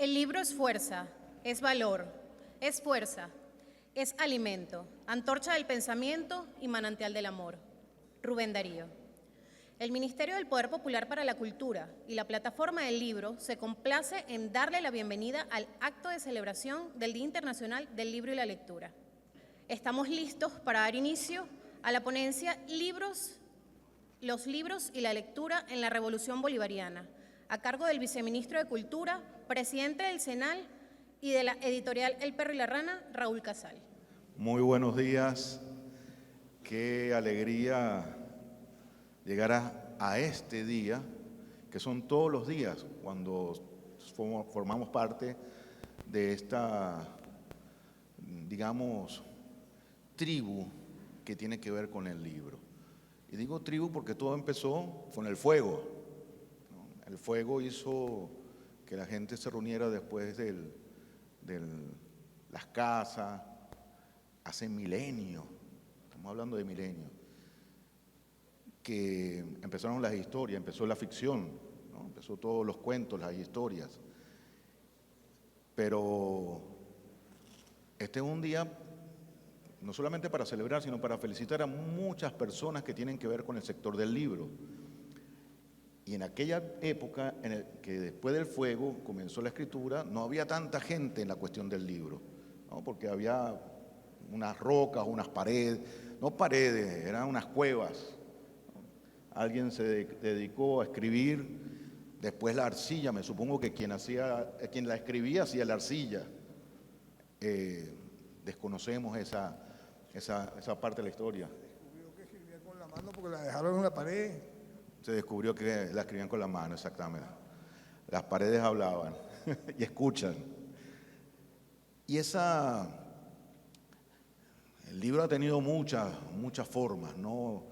El libro es fuerza, es valor, es fuerza, es alimento, antorcha del pensamiento y manantial del amor. Rubén Darío. El Ministerio del Poder Popular para la Cultura y la Plataforma del Libro se complace en darle la bienvenida al acto de celebración del Día Internacional del Libro y la Lectura. Estamos listos para dar inicio a la ponencia Los libros y la lectura en la Revolución Bolivariana, a cargo del Viceministro de Cultura, presidente del CENAL y de la editorial El Perro y la Rana, Raúl Casal. Muy buenos días, qué alegría llegar a este día, que son todos los días cuando formamos parte de esta, digamos, tribu que tiene que ver con el libro. Y digo tribu porque todo empezó con el fuego, ¿no? El fuego hizo que la gente se reuniera después de las casas, hace milenios, estamos hablando de milenios, que empezaron las historias, empezó la ficción, ¿no? Empezó todos los cuentos, las historias. Pero este es un día no solamente para celebrar, sino para felicitar a muchas personas que tienen que ver con el sector del libro. Y en aquella época, en el que después del fuego comenzó la escritura, no había tanta gente en la cuestión del libro, ¿no? Porque había unas rocas, unas paredes, no paredes, eran unas cuevas. Alguien se dedicó a escribir, después la arcilla, me supongo que quien la escribía hacía la arcilla. Desconocemos esa parte de la historia. Se descubrió que escribía con la mano porque la dejaron en la pared. Se descubrió que la escribían con la mano, exactamente. Las paredes hablaban y escuchan. Y el libro ha tenido muchas formas, ¿no?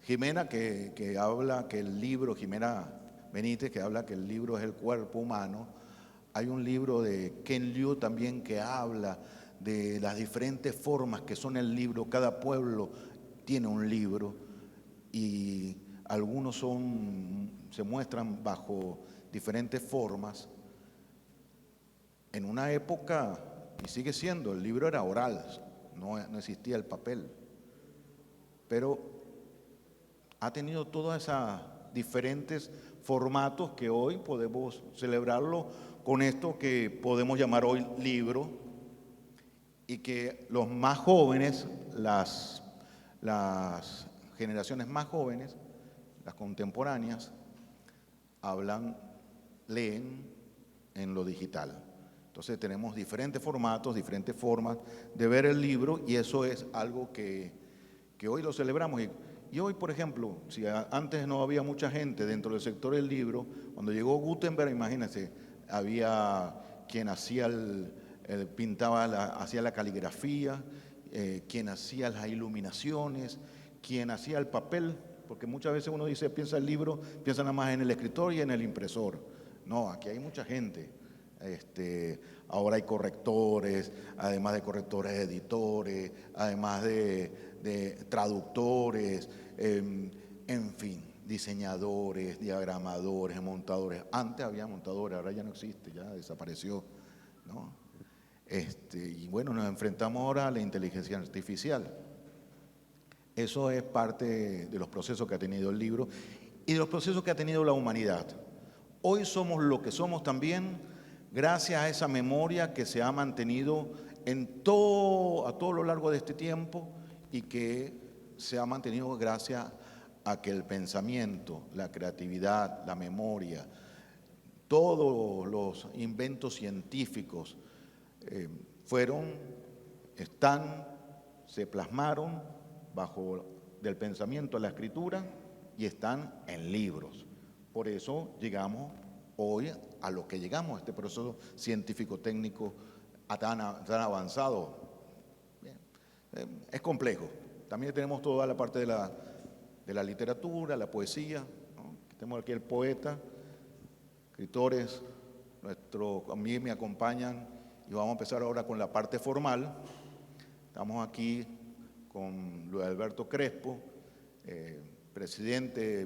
Jimena que habla que el libro, Jimena Benítez, que habla que el libro es el cuerpo humano. Hay un libro de Ken Liu también que habla de las diferentes formas que son el libro. Cada pueblo tiene un libro y algunos se muestran bajo diferentes formas. En una época, y sigue siendo, el libro era oral, no existía el papel, pero ha tenido todos esos diferentes formatos que hoy podemos celebrarlo con esto que podemos llamar hoy libro, y que los más jóvenes, las generaciones más jóvenes, las contemporáneas, leen en lo digital. Entonces tenemos diferentes formatos, diferentes formas de ver el libro, y eso es algo que hoy lo celebramos. Y hoy, por ejemplo, si antes no había mucha gente dentro del sector del libro, cuando llegó Gutenberg, imagínense, había quien hacía hacía la caligrafía, quien hacía las iluminaciones, quien hacía el papel, porque muchas veces uno piensa el libro, piensa nada más en el escritor y en el impresor. No, aquí hay mucha gente. Ahora hay correctores, además de correctores, editores, además de traductores, en fin, diseñadores, diagramadores, montadores. Antes había montadores, ahora ya no existe, ya desapareció, ¿no? Y bueno, nos enfrentamos ahora a la inteligencia artificial. Eso es parte de los procesos que ha tenido el libro y de los procesos que ha tenido la humanidad. Hoy somos lo que somos también gracias a esa memoria que se ha mantenido a todo lo largo de este tiempo, y que se ha mantenido gracias a que el pensamiento, la creatividad, la memoria, todos los inventos científicos se plasmaron bajo del pensamiento a la escritura y están en libros. Por eso llegamos hoy a lo que llegamos, este proceso científico-técnico tan avanzado. Bien. Es complejo. También tenemos toda la parte de la literatura, la poesía, ¿no? Tenemos aquí el poeta, escritores, a mí me acompañan, y vamos a empezar ahora con la parte formal. Estamos aquí con Luis Alberto Crespo, presidente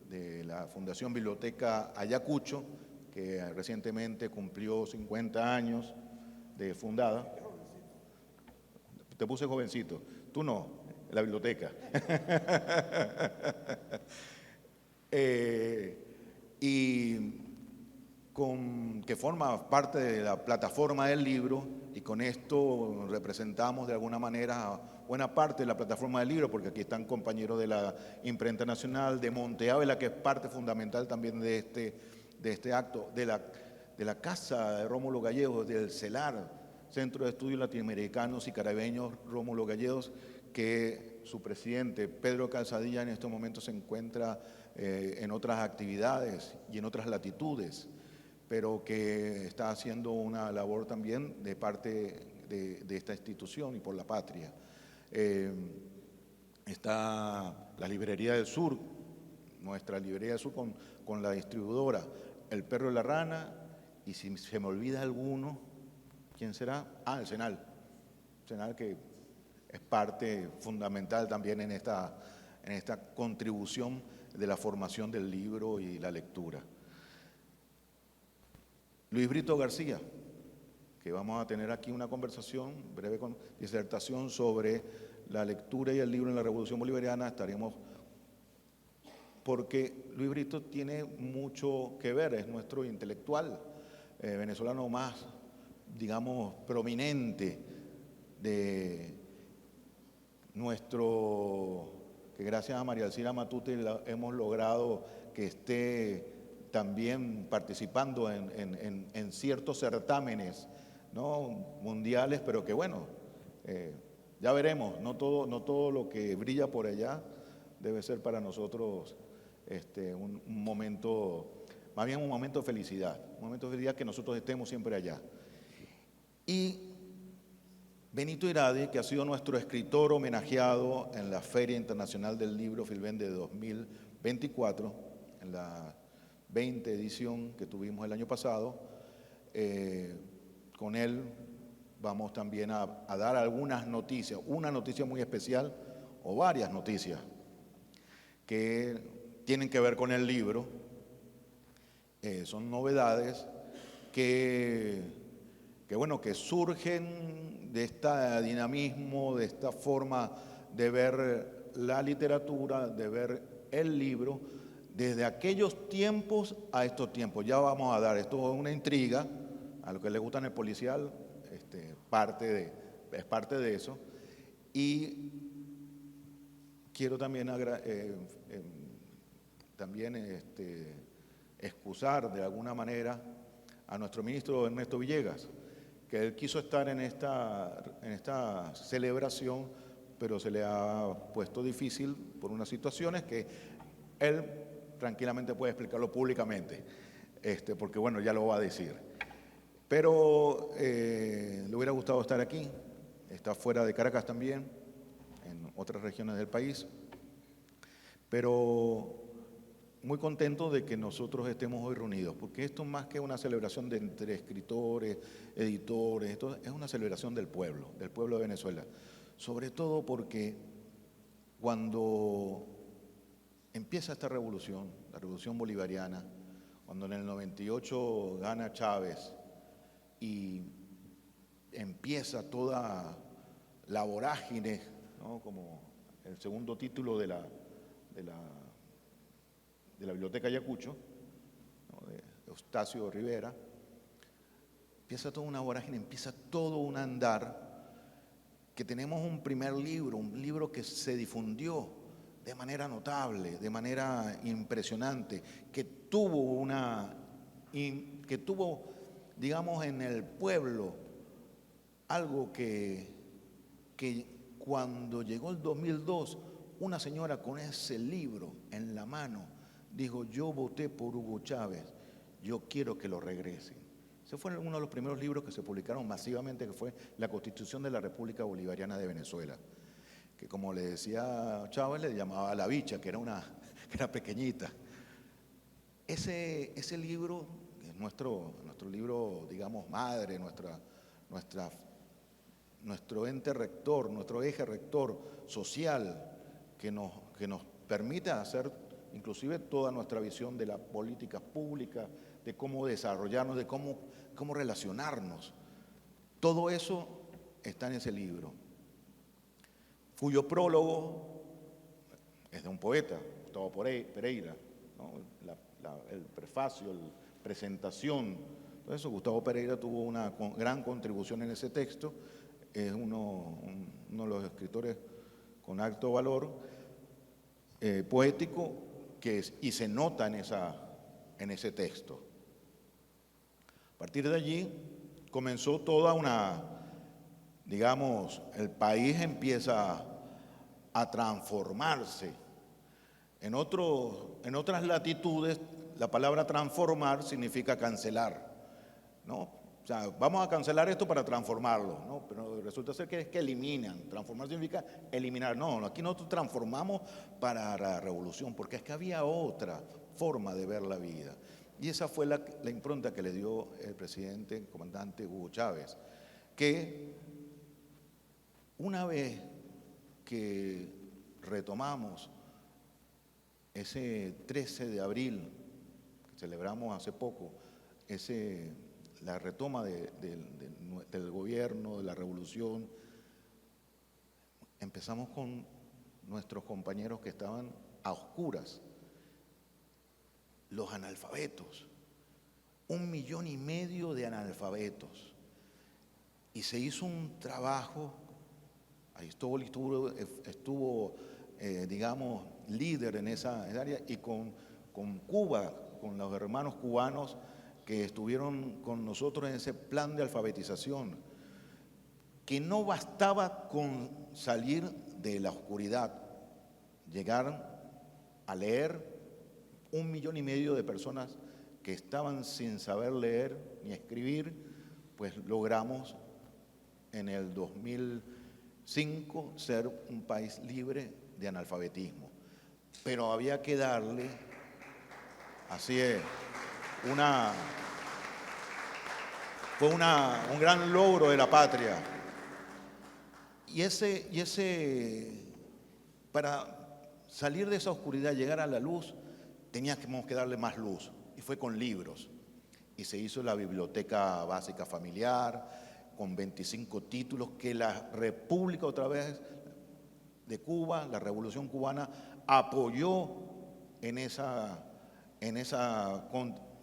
de la Fundación Biblioteca Ayacucho, que recientemente cumplió 50 años de fundada. Te puse jovencito, tú no, en la biblioteca. Que forma parte de la plataforma del libro, y con esto representamos de alguna manera buena parte de la plataforma del libro, porque aquí están compañeros de la Imprenta Nacional, de Monte Ávila, que es parte fundamental también de este acto, de la Casa de Rómulo Gallegos, del CELAR, Centro de Estudios Latinoamericanos y Caribeños Rómulo Gallegos, que su presidente, Pedro Calzadilla, en estos momentos se encuentra en otras actividades y en otras latitudes, pero que está haciendo una labor también de parte de esta institución y por la patria. Está la Librería del Sur, nuestra Librería del Sur con la distribuidora El Perro y la Rana, y si se me olvida alguno, ¿quién será? Ah, el Senal. El Senal, que es parte fundamental también en esta contribución de la formación del libro y la lectura. Luis Brito García, que vamos a tener aquí una conversación, breve disertación sobre la lectura y el libro en la Revolución Bolivariana. Porque Luis Brito tiene mucho que ver, es nuestro intelectual venezolano más, digamos, prominente de que gracias a María Alcira Matute hemos logrado que esté también participando en ciertos certámenes, ¿no?, mundiales, pero que bueno, ya veremos, no todo lo que brilla por allá debe ser para nosotros un momento, más bien un momento de felicidad, que nosotros estemos siempre allá. Y Benito Iradi, que ha sido nuestro escritor homenajeado en la Feria Internacional del Libro Filben de 2024, en la 20 edición que tuvimos el año pasado, con él vamos también a dar algunas noticias, una noticia muy especial o varias noticias que tienen que ver con el libro. Son novedades que surgen de este dinamismo, de esta forma de ver la literatura, de ver el libro, desde aquellos tiempos a estos tiempos. Ya vamos a dar, esto es una intriga, a los que les gustan el policial, es parte de eso. Y quiero también excusar de alguna manera a nuestro ministro Ernesto Villegas, que él quiso estar en esta celebración, pero se le ha puesto difícil por unas situaciones que él tranquilamente puede explicarlo públicamente, porque bueno, ya lo va a decir. Pero le hubiera gustado estar aquí, está fuera de Caracas también, en otras regiones del país, pero muy contento de que nosotros estemos hoy reunidos, porque esto más que una celebración entre escritores, editores, esto es una celebración del pueblo de Venezuela, sobre todo porque cuando empieza esta revolución, la revolución bolivariana, cuando en el 98 gana Chávez y empieza toda la vorágine, ¿no?, como el segundo título de la Biblioteca Ayacucho, ¿no?, de Eustacio Rivera, empieza toda una vorágine, empieza todo un andar, que tenemos un primer libro, un libro que se difundió de manera notable, de manera impresionante, que tuvo, digamos, en el pueblo algo que cuando llegó el 2002, una señora con ese libro en la mano dijo: yo voté por Hugo Chávez, yo quiero que lo regresen. Ese fue uno de los primeros libros que se publicaron masivamente, que fue la Constitución de la República Bolivariana de Venezuela, que, como le decía Chávez, le llamaba La Bicha, que era pequeñita. Ese libro es nuestro libro, digamos, madre, nuestro ente rector, nuestro eje rector social, que nos permite hacer inclusive toda nuestra visión de la política pública, de cómo desarrollarnos, de cómo relacionarnos. Todo eso está en ese libro, cuyo prólogo es de un poeta, Gustavo Pereira, ¿no? El prefacio, la presentación, todo eso. Gustavo Pereira tuvo una gran contribución en ese texto, es uno de los escritores con alto valor poético y se nota en ese texto. A partir de allí comenzó toda digamos, el país empieza a transformarse. En otras latitudes, la palabra transformar significa cancelar, ¿no? O sea, vamos a cancelar esto para transformarlo, ¿no? Pero resulta ser que es que eliminan. Transformar significa eliminar. No, aquí nosotros transformamos para la revolución, porque es que había otra forma de ver la vida. Y esa fue la impronta que le dio el presidente, el comandante Hugo Chávez, que una vez que retomamos ese 13 de abril, que celebramos hace poco, la retoma del gobierno, de la revolución, empezamos con nuestros compañeros que estaban a oscuras, los analfabetos, 1,5 millones de analfabetos. Y se hizo un trabajo, ahí estuvo digamos, líder en esa área, y con Cuba, con los hermanos cubanos que estuvieron con nosotros en ese plan de alfabetización, que no bastaba con salir de la oscuridad, llegar a leer 1,5 millones de personas que estaban sin saber leer ni escribir, pues logramos en el 2005 ser un país libre de analfabetismo. Pero había que darle, así es, fue un gran logro de la patria. Para salir de esa oscuridad, llegar a la luz, teníamos que darle más luz, y fue con libros. Y se hizo la Biblioteca Básica Familiar, con 25 títulos que la República, otra vez, de Cuba, la Revolución Cubana, apoyó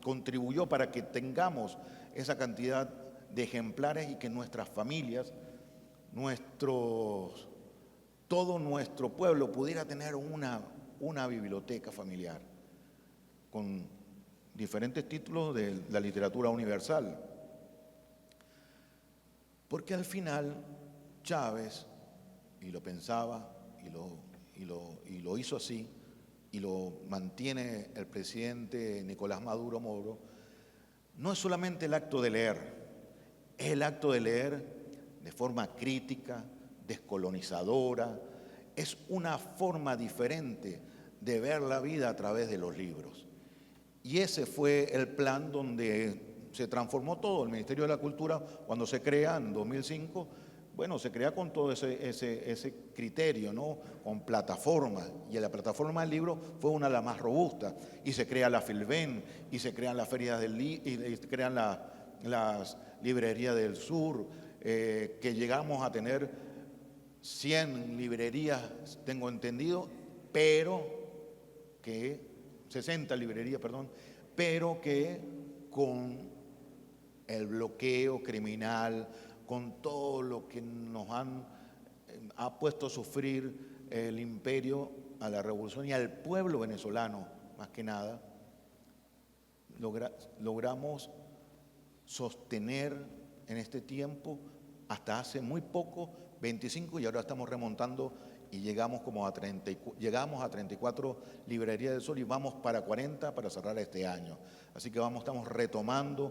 contribuyó para que tengamos esa cantidad de ejemplares y que nuestras familias, todo nuestro pueblo pudiera tener una biblioteca familiar con diferentes títulos de la literatura universal. Porque al final Chávez, y lo pensaba, y lo hizo así, y lo mantiene el presidente Nicolás Maduro Moro, no es solamente el acto de leer, es el acto de leer de forma crítica, descolonizadora, es una forma diferente de ver la vida a través de los libros. Y ese fue el plan donde se transformó todo. El Ministerio de la Cultura, cuando se crea en 2005, bueno, se crea con todo ese criterio, ¿no? Con plataformas, y la plataforma del libro fue una de las más robustas, y se crea la Filben, y se crean las ferias y se crean las librerías del sur, que llegamos a tener 100 librerías, tengo entendido, pero que 60 librerías, perdón, pero que con el bloqueo criminal, con todo lo que nos ha puesto a sufrir el imperio, a la revolución y al pueblo venezolano, más que nada, logramos sostener en este tiempo, hasta hace muy poco, 25, y ahora estamos remontando y llegamos a 34 librerías del Sol, y vamos para 40 para cerrar este año. Así que estamos retomando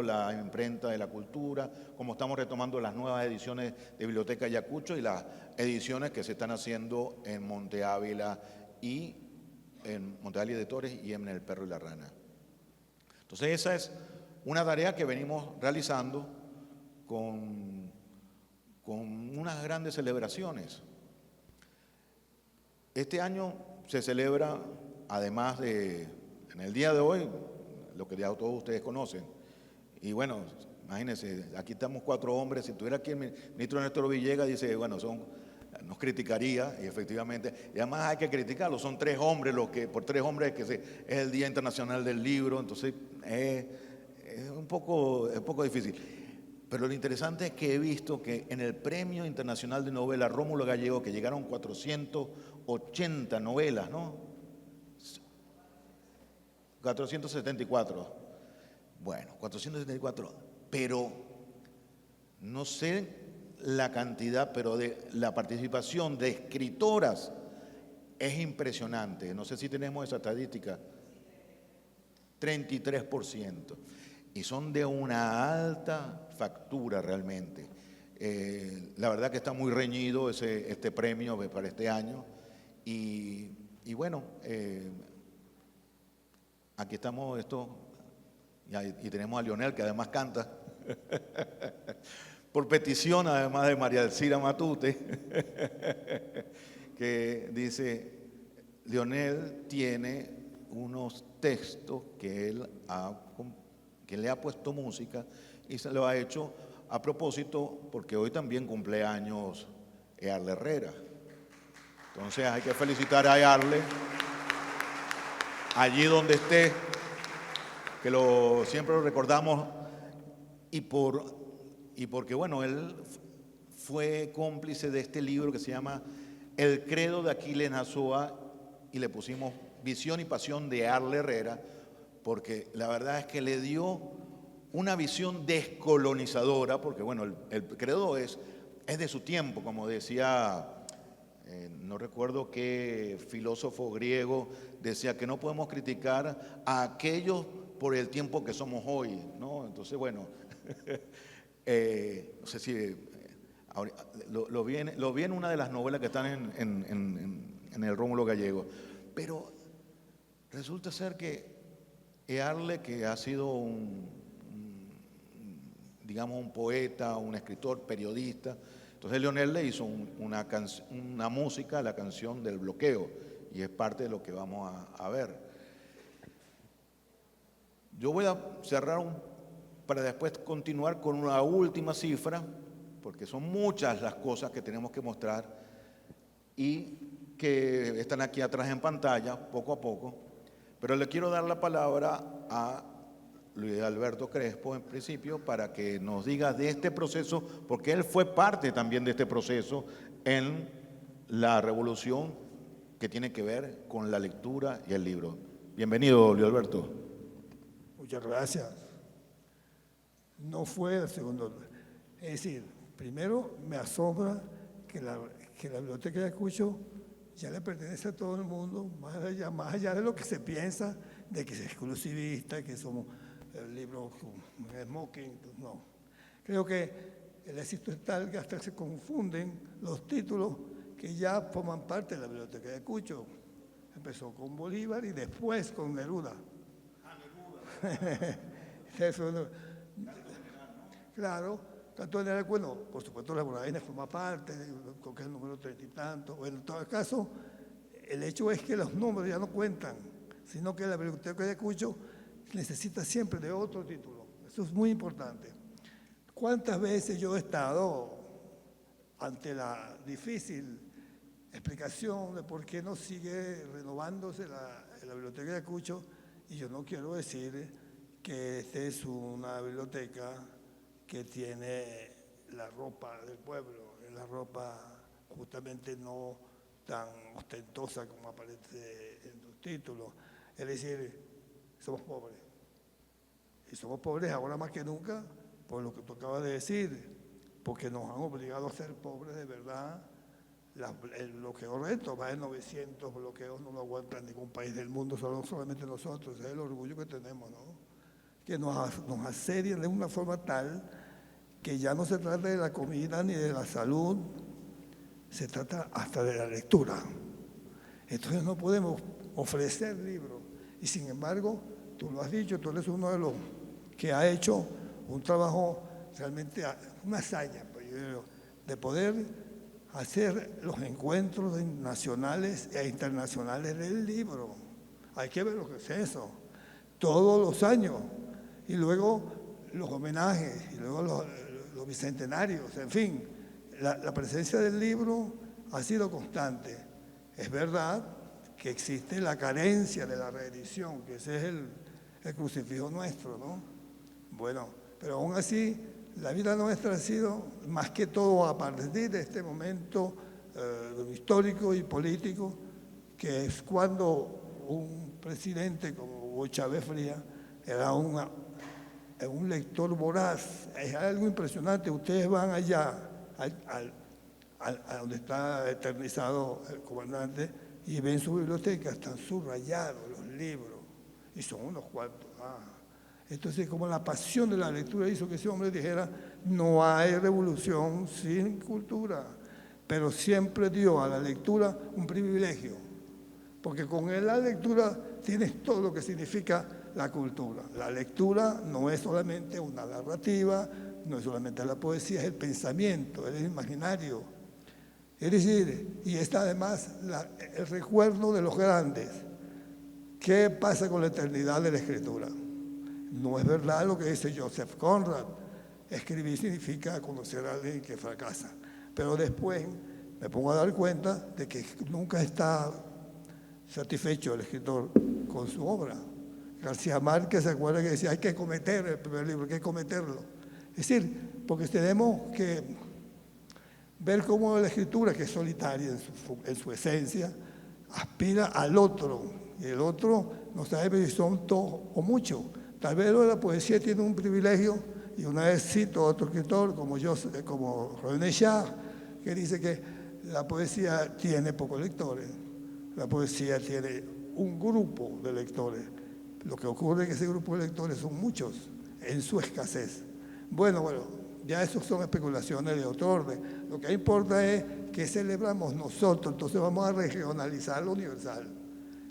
la imprenta de la cultura, como estamos retomando las nuevas ediciones de Biblioteca Ayacucho y las ediciones que se están haciendo en Monte Ávila de Torres y en El Perro y la Rana. Entonces esa es una tarea que venimos realizando con unas grandes celebraciones. Este año se celebra, además en el día de hoy, lo que ya todos ustedes conocen. Y bueno, imagínense, aquí estamos 4 hombres, si tuviera aquí el ministro Néstor Villegas, dice, bueno, nos criticaría, y efectivamente, y además hay que criticarlo, son 3 hombres, por 3 hombres es el Día Internacional del Libro, entonces es un poco difícil. Pero lo interesante es que he visto que en el Premio Internacional de Novela Rómulo Gallego, que llegaron 480 novelas, ¿no? 474. Bueno, 474. Pero no sé la cantidad, pero de la participación de escritoras es impresionante. No sé si tenemos esa estadística. 33%. Y son de una alta factura realmente. La verdad que está muy reñido este premio para este año. Y bueno, aquí estamos y tenemos a Lionel, que además canta. Por petición, además de María Elcira Matute, que dice, Lionel tiene unos textos que le ha puesto música y se lo ha hecho a propósito porque hoy también cumpleaños Earle Herrera. Entonces hay que felicitar a Earle allí donde esté, que siempre lo recordamos y porque bueno, él fue cómplice de este libro que se llama El credo de Aquiles Nazoa y le pusimos Visión y Pasión de Earle Herrera, porque la verdad es que le dio una visión descolonizadora, porque bueno, el credo es de su tiempo, como decía, no recuerdo qué filósofo griego decía que no podemos criticar a aquellos por el tiempo que somos hoy, ¿no? Entonces, bueno, no sé si lo vi en una de las novelas que están en el Rómulo Gallego, pero resulta ser que Earle, que ha sido digamos un poeta, un escritor, periodista, entonces Lionel le hizo una música, la canción del bloqueo, y es parte de lo que vamos a ver. Yo voy a cerrar para después continuar con una última cifra, porque son muchas las cosas que tenemos que mostrar y que están aquí atrás en pantalla, poco a poco. Pero le quiero dar la palabra a Luis Alberto Crespo, en principio, para que nos diga de este proceso, porque él fue parte también de este proceso en la revolución que tiene que ver con la lectura y el libro. Bienvenido, Luis Alberto. Muchas gracias. No fue el segundo. Es decir, primero me asombra que la biblioteca de Ayacucho ya le pertenece a todo el mundo, más allá de lo que se piensa, de que es exclusivista, que somos libros con smoking, no. Creo que el éxito es tal que hasta se confunden los títulos que ya forman parte de la biblioteca de Ayacucho. Empezó con Bolívar y después con Neruda. Claro, tanto general, bueno, por supuesto la Bonaina forma parte, creo que es el número 30 y tanto. Bueno, en todo caso, el hecho es que los números ya no cuentan, sino que la biblioteca de Ayacucho necesita siempre de otro título. Eso es muy importante. ¿Cuántas veces yo he estado ante la difícil explicación de por qué no sigue renovándose la biblioteca de Ayacucho? Y yo no quiero decir que esta es una biblioteca que tiene la ropa del pueblo, la ropa justamente no tan ostentosa como aparece en los títulos. Es decir, somos pobres. Y somos pobres ahora más que nunca por lo que tú acabas de decir, porque nos han obligado a ser pobres de verdad. El bloqueo reto, más de 900 bloqueos no lo aguanta ningún país del mundo, solamente nosotros. Es el orgullo que tenemos, ¿no? Que nos asedian de una forma tal que ya no se trata de la comida ni de la salud, se trata hasta de la lectura. Entonces no podemos ofrecer libros. Y sin embargo, tú lo has dicho, tú eres uno de los que ha hecho un trabajo realmente, una hazaña, pues, de poder hacer los encuentros nacionales e internacionales del libro. Hay que ver lo que es eso. todos los años. Y luego los homenajes, y luego los bicentenarios, en fin. La presencia del libro ha sido constante. Es verdad que existe la carencia de la reedición, que ese es el crucifijo nuestro, ¿no? Bueno, pero aún así, la vida nuestra ha sido, más que todo a partir de este momento histórico y político, que es cuando un presidente como Hugo Chávez Frías era un lector voraz. Es algo impresionante. Ustedes van allá, a donde está eternizado el comandante, y ven su biblioteca, están subrayados los libros, y son unos cuantos. Entonces, como la pasión de la lectura hizo que ese hombre dijera, no hay revolución sin cultura, pero siempre dio a la lectura un privilegio, porque con él la lectura tienes todo lo que significa la cultura. La lectura no es solamente una narrativa, no es solamente la poesía, es el pensamiento, es el imaginario. Es decir, y está además el recuerdo de los grandes. ¿Qué pasa con la eternidad de la escritura? No es verdad lo que dice Joseph Conrad. Escribir significa conocer a alguien que fracasa. Pero después me pongo a dar cuenta de que nunca está satisfecho el escritor con su obra. García Márquez se acuerda que decía, hay que cometer el primer libro, hay que cometerlo. Es decir, porque tenemos que ver cómo la escritura, que es solitaria en su esencia, aspira al otro. Y el otro no sabe si son todos o muchos. Tal vez lo de la poesía tiene un privilegio, y una vez cito a otro escritor como René Char, que dice que la poesía tiene pocos lectores, la poesía tiene un grupo de lectores. Lo que ocurre es que ese grupo de lectores son muchos en su escasez. Bueno, ya eso son especulaciones de otro orden. Lo que importa es que celebramos nosotros, entonces vamos a regionalizar lo universal.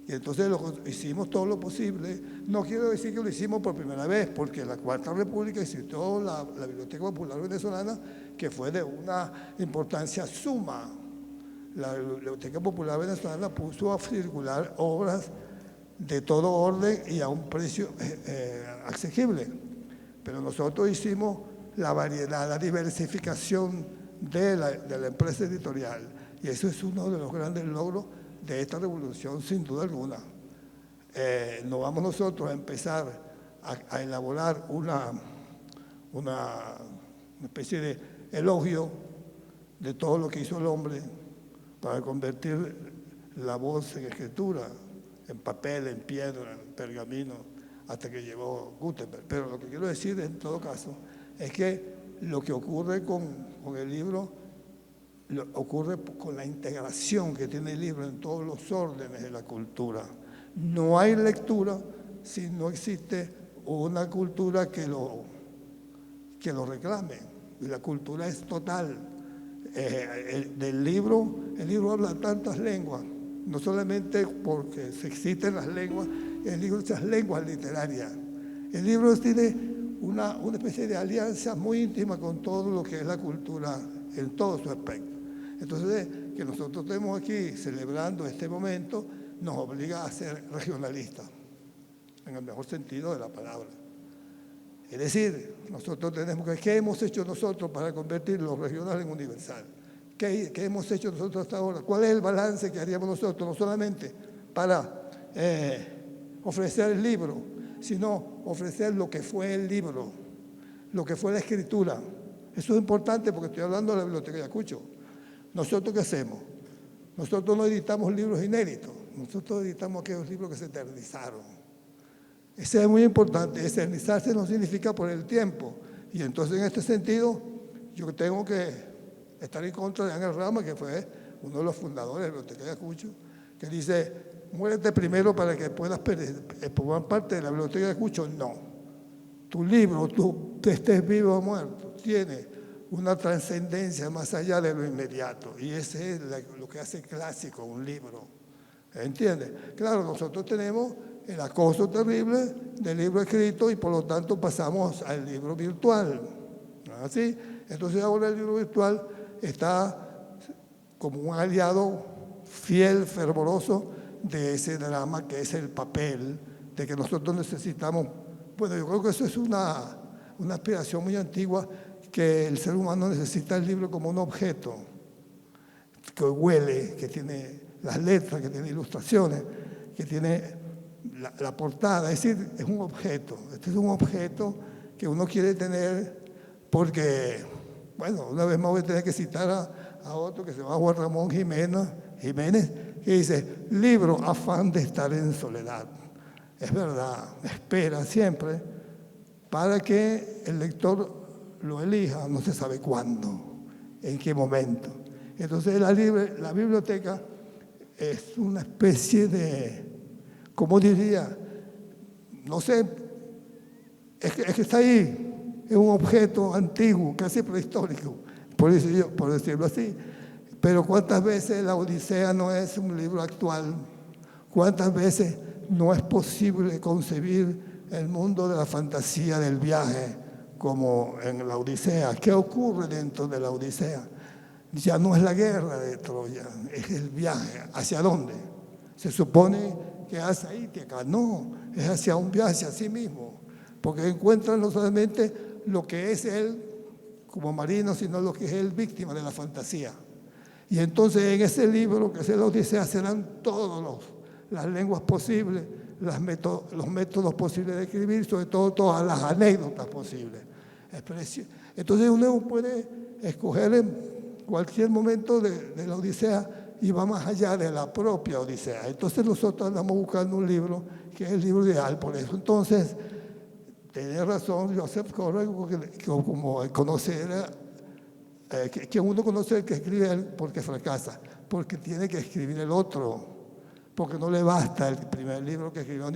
Y entonces hicimos todo lo posible. No quiero decir que lo hicimos por primera vez, porque la Cuarta República existió la Biblioteca Popular Venezolana, que fue de una importancia suma. La Biblioteca Popular Venezolana puso a circular obras de todo orden y a un precio asequible. Pero nosotros hicimos la variedad, la diversificación de la empresa editorial. Y eso es uno de los grandes logros de esta revolución, sin duda alguna. No vamos nosotros a empezar a elaborar una especie de elogio de todo lo que hizo el hombre para convertir la voz en escritura, en papel, en piedra, en pergamino, hasta que llegó Gutenberg. Pero lo que quiero decir en todo caso es que lo que ocurre con el libro ocurre con la integración que tiene el libro en todos los órdenes de la cultura. No hay lectura si no existe una cultura que lo reclame. Y la cultura es total. El libro habla tantas lenguas, no solamente porque existen las lenguas, el libro es lenguas literarias. El libro tiene una especie de alianza muy íntima con todo lo que es la cultura en todo su aspecto. Entonces, que nosotros estemos aquí celebrando este momento nos obliga a ser regionalistas, en el mejor sentido de la palabra. Es decir, nosotros tenemos que, ¿qué hemos hecho nosotros para convertir lo regional en universal? ¿Qué hemos hecho nosotros hasta ahora? ¿Cuál es el balance que haríamos nosotros? No solamente para ofrecer el libro, sino ofrecer lo que fue el libro, lo que fue la escritura. Eso es importante porque estoy hablando de la Biblioteca de Ayacucho. ¿Nosotros qué hacemos? Nosotros no editamos libros inéditos, nosotros editamos aquellos libros que se eternizaron. Eso es muy importante. Eternizarse no significa por el tiempo. Y entonces, en este sentido, yo tengo que estar en contra de Ángel Rama, que fue uno de los fundadores de la Biblioteca de Ayacucho, que dice, muérete primero para que puedas formar parte de la Biblioteca de Ayacucho. No. Tu libro, tú estés vivo o muerto, tiene una trascendencia más allá de lo inmediato. Y ese es lo que hace clásico un libro. ¿Entiendes? Claro, nosotros tenemos el acoso terrible del libro escrito y por lo tanto pasamos al libro virtual. ¿Así? Entonces ahora el libro virtual está como un aliado fiel, fervoroso de ese drama que es el papel de que nosotros necesitamos. Bueno, yo creo que eso es una aspiración muy antigua, que el ser humano necesita el libro como un objeto que huele, que tiene las letras, que tiene ilustraciones, que tiene la portada. Es decir, es un objeto. Este es un objeto que uno quiere tener porque, bueno, una vez más voy a tener que citar a otro que se llama Juan Ramón Jiménez, que dice: libro, afán de estar en soledad. Es verdad, espera siempre para que el lector lo elija, no se sabe cuándo, en qué momento. Entonces la biblioteca es una especie de, ¿cómo diría? No sé, es que está ahí, es un objeto antiguo, casi prehistórico, por decirlo así. Pero ¿cuántas veces la Odisea no es un libro actual? ¿Cuántas veces no es posible concebir el mundo de la fantasía del viaje como en la Odisea? ¿Qué ocurre dentro de la Odisea? Ya no es la guerra de Troya, es el viaje. ¿Hacia dónde? Se supone que hacia Ítaca. No, es hacia un viaje, hacia sí mismo. Porque encuentran no solamente lo que es él como marino, sino lo que es él víctima de la fantasía. Y entonces en ese libro, que es la Odisea, serán todas las lenguas posibles, los métodos posibles de escribir, sobre todo todas las anécdotas posibles. Entonces uno puede escoger en cualquier momento de la Odisea y va más allá de la propia Odisea. Entonces nosotros andamos buscando un libro que es el libro ideal. Por eso entonces, tiene razón Joseph Conrad, como conocer, que uno conoce el que escribe él porque fracasa, porque tiene que escribir el otro, porque no le basta el primer libro que escribió.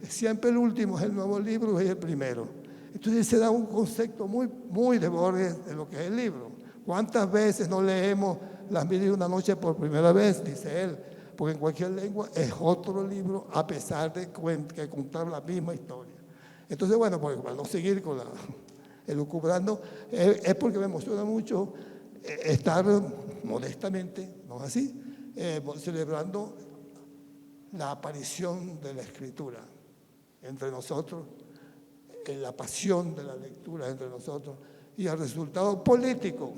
Siempre el último es el nuevo libro y el primero. Entonces se da un concepto muy, muy de Borges de lo que es el libro. ¿Cuántas veces no leemos Las Mil y una Noches por primera vez? Dice él, porque en cualquier lengua es otro libro a pesar de que contar la misma historia. Entonces, bueno, pues, para no seguir con elucubrando, es porque me emociona mucho estar modestamente, ¿no es así?, celebrando la aparición de la escritura entre nosotros, la pasión de la lectura entre nosotros y el resultado político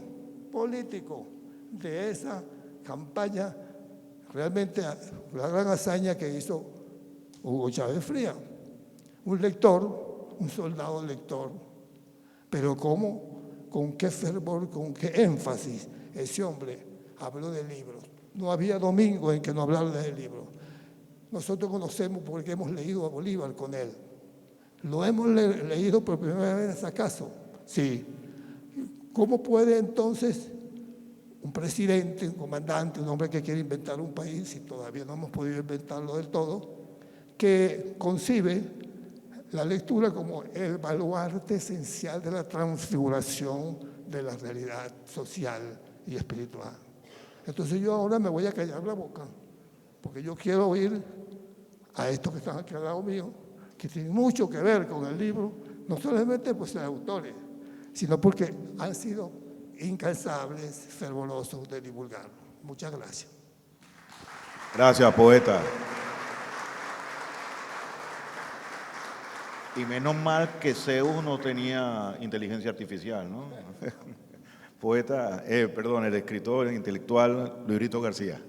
de esa campaña, realmente la gran hazaña que hizo Hugo Chávez Frías. Un lector, un soldado lector, pero ¿cómo? ¿Con qué fervor, con qué énfasis ese hombre habló de libros? No había domingo en que no hablara de libros. Nosotros conocemos porque hemos leído a Bolívar con él. ¿Lo hemos leído por primera vez acaso? Sí. ¿Cómo puede entonces un presidente, un comandante, un hombre que quiere inventar un país, y todavía no hemos podido inventarlo del todo, que concibe la lectura como el baluarte esencial de la transfiguración de la realidad social y espiritual? Entonces yo ahora me voy a callar la boca, porque yo quiero oír a estos que están aquí al lado mío, que tienen mucho que ver con el libro, no solamente pues los autores, sino porque han sido incansables, fervorosos de divulgarlo. Muchas gracias. Gracias, poeta. Y menos mal que Zeus no tenía inteligencia artificial, ¿no? Poeta, el escritor, el intelectual Luis Brito García.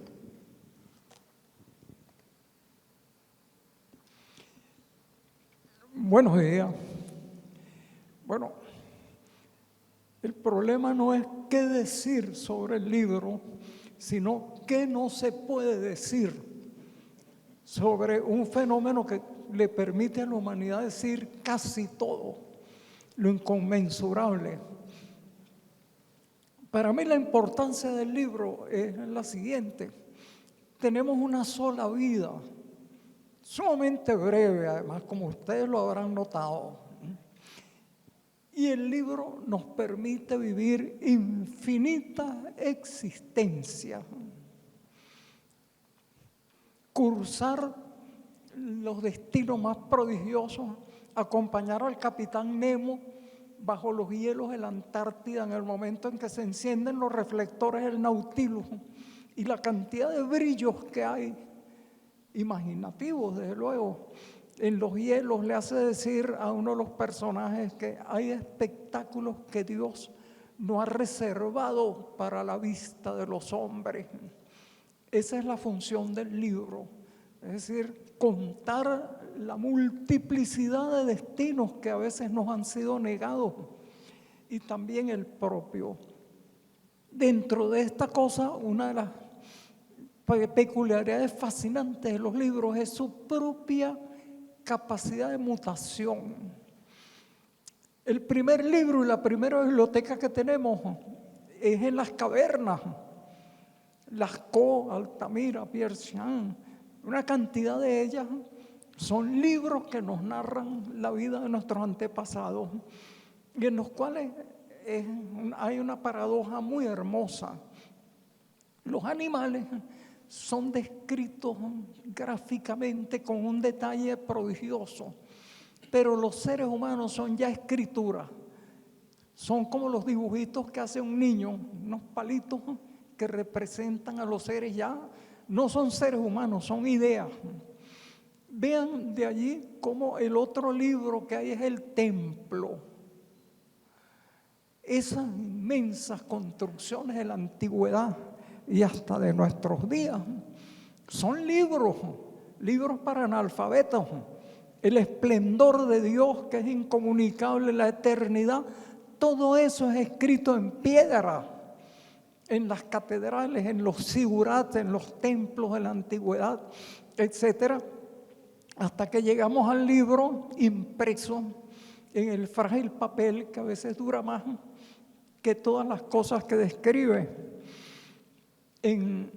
Buenos días. Bueno, el problema no es qué decir sobre el libro, sino qué no se puede decir sobre un fenómeno que le permite a la humanidad decir casi todo, lo inconmensurable. Para mí la importancia del libro es la siguiente: tenemos una sola vida, sumamente breve, además, como ustedes lo habrán notado. Y el libro nos permite vivir infinita existencia, cursar los destinos más prodigiosos, acompañar al capitán Nemo bajo los hielos de la Antártida en el momento en que se encienden los reflectores del Nautilus, y la cantidad de brillos que hay, imaginativos desde luego, en los hielos le hace decir a uno de los personajes que hay espectáculos que Dios no ha reservado para la vista de los hombres. Esa es la función del libro, es decir, contar la multiplicidad de destinos que a veces nos han sido negados y también el propio. Dentro de esta cosa, una de las peculiaridades fascinantes de los libros es su propia capacidad de mutación. El primer libro y la primera biblioteca que tenemos es en las cavernas. Lascaux, Altamira, Pierre Chant, una cantidad de ellas son libros que nos narran la vida de nuestros antepasados y en los cuales hay una paradoja muy hermosa. Los animales son descritos gráficamente con un detalle prodigioso, pero los seres humanos son ya escritura. Son como los dibujitos que hace un niño, unos palitos que representan a los seres ya, no son seres humanos, son ideas. Vean de allí cómo el otro libro que hay es el templo. Esas inmensas construcciones de la antigüedad y hasta de nuestros días son libros para analfabetos. El esplendor de Dios que es incomunicable, la eternidad, todo eso es escrito en piedra, en las catedrales, en los zigurates, en los templos de la antigüedad, etcétera, hasta que llegamos al libro impreso en el frágil papel que a veces dura más que todas las cosas que describe. En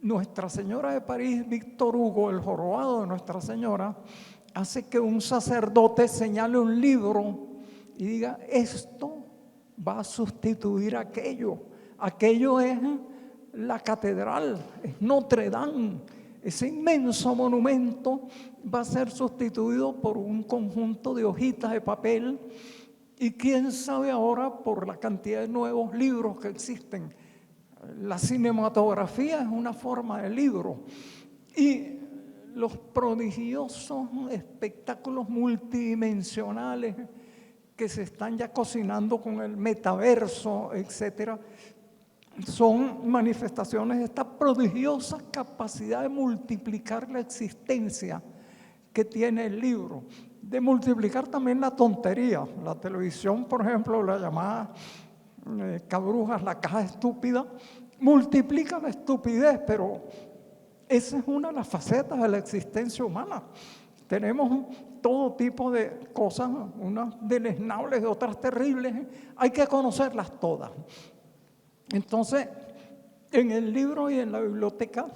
Nuestra Señora de París, Víctor Hugo, el jorobado de Nuestra Señora, hace que un sacerdote señale un libro y diga, esto va a sustituir aquello. Aquello es la catedral, es Notre Dame. Ese inmenso monumento va a ser sustituido por un conjunto de hojitas de papel y quién sabe ahora por la cantidad de nuevos libros que existen. La cinematografía es una forma de libro y los prodigiosos espectáculos multidimensionales que se están ya cocinando con el metaverso, etcétera, son manifestaciones de esta prodigiosa capacidad de multiplicar la existencia que tiene el libro, de multiplicar también la tontería. La televisión, por ejemplo, la llamada Cabrujas, la caja estúpida, multiplica la estupidez, pero esa es una de las facetas de la existencia humana. Tenemos todo tipo de cosas, unas deleznables, otras terribles, hay que conocerlas todas. Entonces, en el libro y en la biblioteca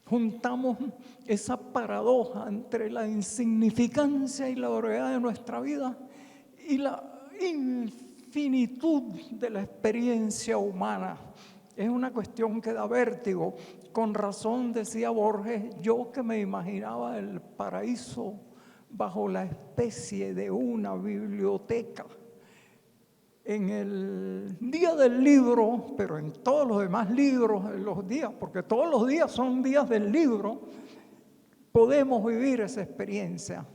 juntamos esa paradoja entre la insignificancia y la brevedad de nuestra vida y la infinitud de la experiencia humana. Es una cuestión que da vértigo. Con razón decía Borges, yo que me imaginaba el paraíso bajo la especie de una biblioteca. En el día del libro, pero en todos los demás libros, en los días, porque todos los días son días del libro, podemos vivir esa experiencia.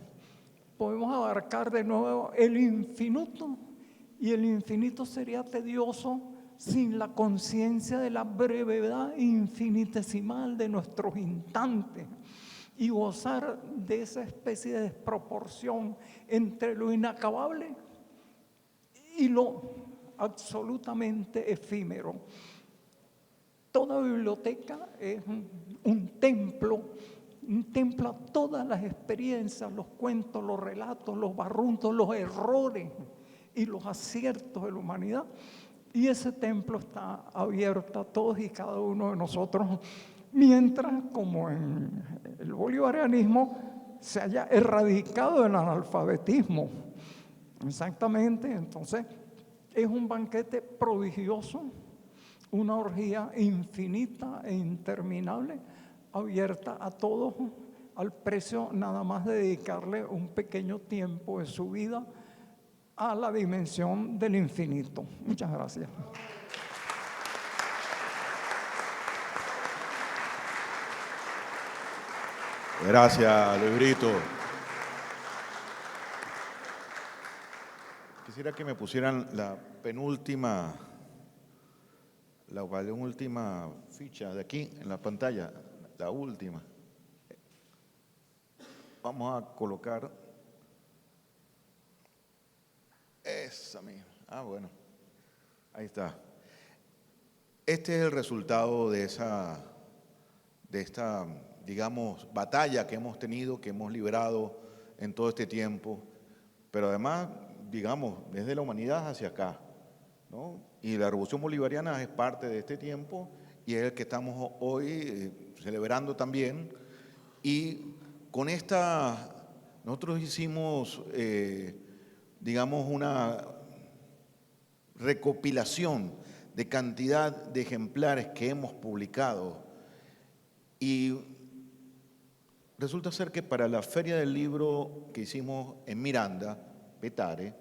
Podemos abarcar de nuevo el infinito, y el infinito sería tedioso sin la conciencia de la brevedad infinitesimal de nuestros instantes y gozar de esa especie de desproporción entre lo inacabable y lo absolutamente efímero. Toda biblioteca es un templo a todas las experiencias, los cuentos, los relatos, los barruntos, los errores y los aciertos de la humanidad. Y ese templo está abierto a todos y cada uno de nosotros, mientras, como en el bolivarianismo, se haya erradicado el analfabetismo. Exactamente, entonces es un banquete prodigioso, una orgía infinita e interminable, abierta a todos, al precio nada más de dedicarle un pequeño tiempo de su vida a la dimensión del infinito. Muchas gracias. Gracias, librito. Quisiera que me pusieran la penúltima, la última ficha de aquí en la pantalla, la última. Vamos a colocar esa misma. Ah, bueno, ahí está. Este es el resultado de esta, digamos, batalla que hemos tenido, que hemos librado en todo este tiempo, pero además, digamos, desde la humanidad hacia acá, ¿no? Y la Revolución Bolivariana es parte de este tiempo y es el que estamos hoy celebrando también. Y con esta, nosotros hicimos, digamos, una recopilación de cantidad de ejemplares que hemos publicado y resulta ser que para la Feria del Libro que hicimos en Miranda, Petare,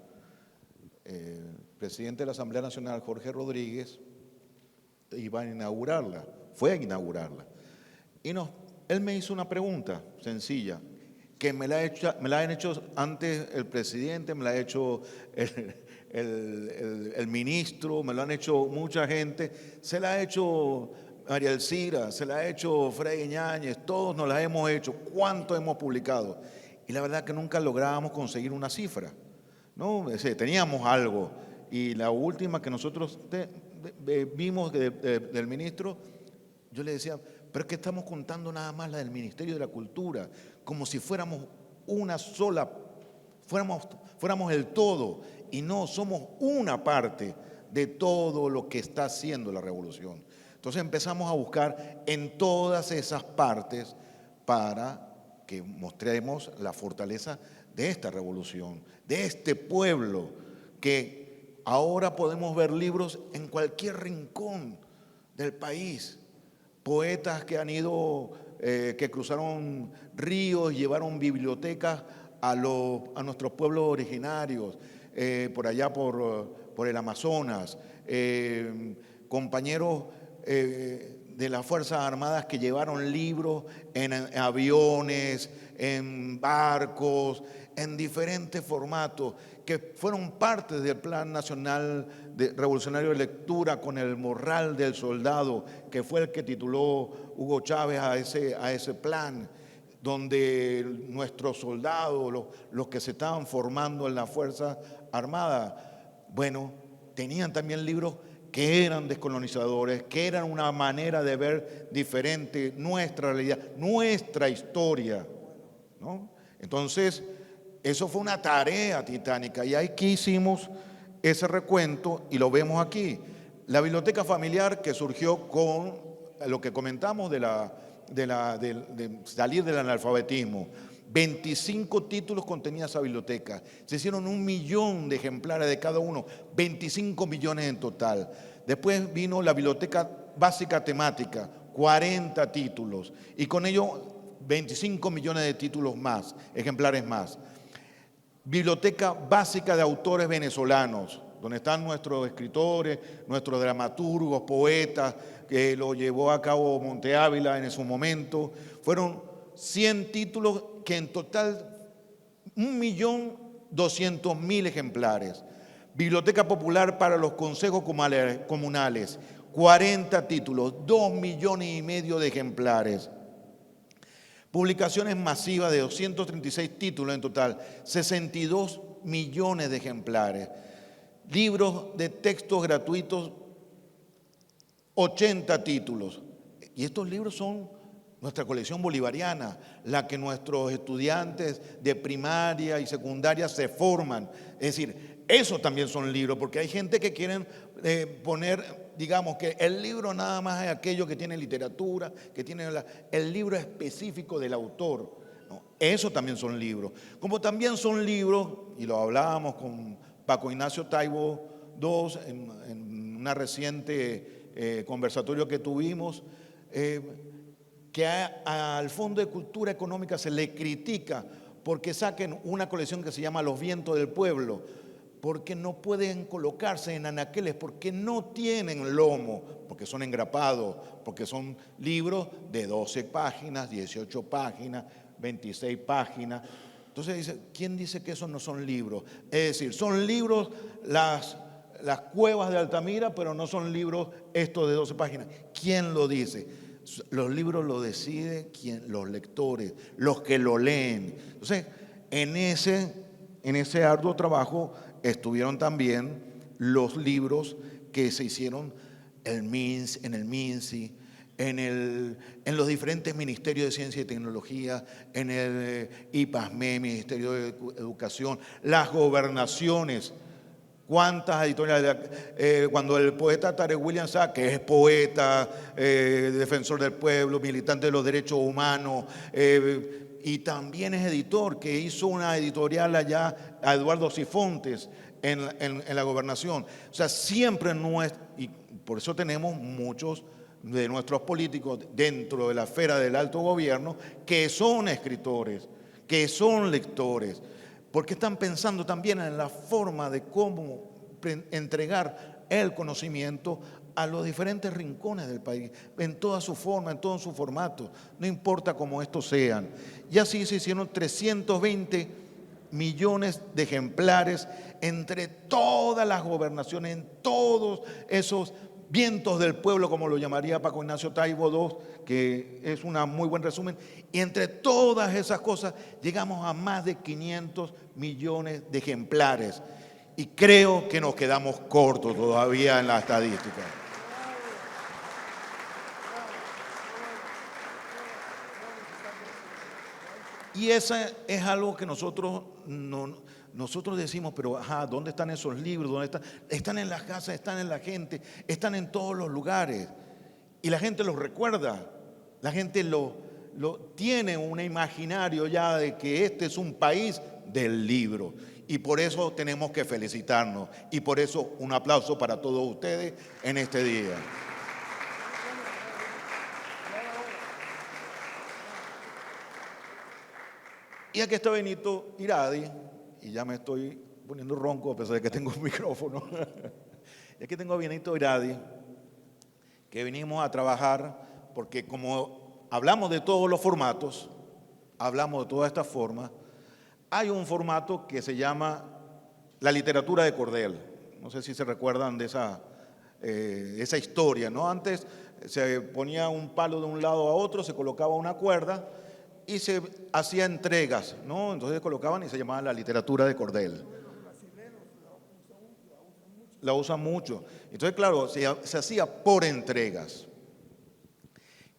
el presidente de la Asamblea Nacional, Jorge Rodríguez, iba a inaugurarla, fue a inaugurarla. Y él me hizo una pregunta sencilla, que me la han hecho antes el presidente, me la ha hecho el ministro, me lo han hecho mucha gente, se la ha hecho María Elcira, se la ha hecho Freddy Ñáñez, todos nos la hemos hecho, ¿cuánto hemos publicado? Y la verdad que nunca lográbamos conseguir una cifra, ¿no? Teníamos algo, y la última que nosotros vimos del ministro, yo le decía, pero es que estamos contando nada más la del Ministerio de la Cultura, como si fuéramos una sola, fuéramos el todo, y no, somos una parte de todo lo que está haciendo la revolución. Entonces empezamos a buscar en todas esas partes para que mostremos la fortaleza de esta revolución, de este pueblo, que ahora podemos ver libros en cualquier rincón del país, poetas que han ido, que cruzaron ríos, llevaron bibliotecas a nuestros pueblos originarios, por allá por el Amazonas, compañeros de las Fuerzas Armadas que llevaron libros en aviones, en barcos, en diferentes formatos, que fueron parte del Plan Nacional Revolucionario de Lectura con el Morral del Soldado, que fue el que tituló Hugo Chávez a ese plan, donde nuestros soldados, los que se estaban formando en las Fuerzas Armadas, bueno, tenían también libros que eran descolonizadores, que eran una manera de ver diferente nuestra realidad, nuestra historia, ¿no? Entonces, eso fue una tarea titánica y aquí hicimos ese recuento y lo vemos aquí. La biblioteca familiar que surgió con lo que comentamos de salir del analfabetismo. 25 títulos contenía esa biblioteca. Se hicieron 1 millón de ejemplares de cada uno, 25 millones en total. Después vino la biblioteca básica temática, 40 títulos. Y con ello 25 millones de títulos más, ejemplares más. Biblioteca básica de autores venezolanos, donde están nuestros escritores, nuestros dramaturgos, poetas, que lo llevó a cabo Monte Ávila en su momento. Fueron 100 títulos que en total 1.200.000 ejemplares. Biblioteca popular para los consejos comunales, 40 títulos, 2,5 millones de ejemplares. Publicaciones masivas de 236 títulos en total, 62 millones de ejemplares. Libros de textos gratuitos, 80 títulos. Y estos libros son nuestra colección bolivariana, la que nuestros estudiantes de primaria y secundaria se forman. Es decir, eso también son libros, porque hay gente que quieren poner, digamos, que el libro nada más es aquello que tiene literatura, que tiene el libro específico del autor. No, eso también son libros. Como también son libros, y lo hablábamos con Paco Ignacio Taibo II en una reciente conversatorio que tuvimos, que al Fondo de Cultura Económica se le critica porque saquen una colección que se llama Los Vientos del Pueblo, porque no pueden colocarse en anaqueles, porque no tienen lomo, porque son engrapados, porque son libros de 12 páginas, 18 páginas, 26 páginas. Entonces dice, ¿quién dice que esos no son libros? Es decir, son libros las cuevas de Altamira, pero no son libros estos de 12 páginas. ¿Quién lo dice? Los libros lo deciden los lectores, los que lo leen. Entonces, en ese arduo trabajo estuvieron también los libros que se hicieron en el MINSI, en los diferentes ministerios de Ciencia y Tecnología, en el IPASME, Ministerio de Educación, las gobernaciones. ¿Cuántas editoriales? Cuando el poeta Tarek William Saab, que es poeta, defensor del pueblo, militante de los derechos humanos, y también es editor, que hizo una editorial allá a Eduardo Sifontes en la gobernación. O sea, siempre no es, y por eso tenemos muchos de nuestros políticos dentro de la esfera del alto gobierno que son escritores, que son lectores, porque están pensando también en la forma de cómo entregar el conocimiento a los diferentes rincones del país, en toda su forma, en todo su formato, no importa cómo estos sean. Y así se hicieron 320 millones de ejemplares entre todas las gobernaciones, en todos esos vientos del pueblo, como lo llamaría Paco Ignacio Taibo II, que es un muy buen resumen. Y entre todas esas cosas llegamos a más de 500 millones de ejemplares. Y creo que nos quedamos cortos todavía en la estadística. Y esa es algo que nosotros decimos, pero ajá, ¿dónde están esos libros? ¿Dónde están? Están en las casas, están en la gente, están en todos los lugares. Y la gente los recuerda, la gente lo tiene un imaginario ya de que este es un país del libro. Y por eso tenemos que felicitarnos. Y por eso un aplauso para todos ustedes en este día. Y aquí está Benito Iradi, y ya me estoy poniendo ronco a pesar de que tengo un micrófono. Y aquí tengo a Benito Iradi, que venimos a trabajar, porque como hablamos de todos los formatos, hablamos de todas estas formas, hay un formato que se llama la literatura de cordel. No sé si se recuerdan de esa historia, ¿no? Antes se ponía un palo de un lado a otro, se colocaba una cuerda y se hacía entregas, ¿no? Entonces colocaban y se llamaba la literatura de cordel. La usan mucho. Entonces, claro, se hacía por entregas.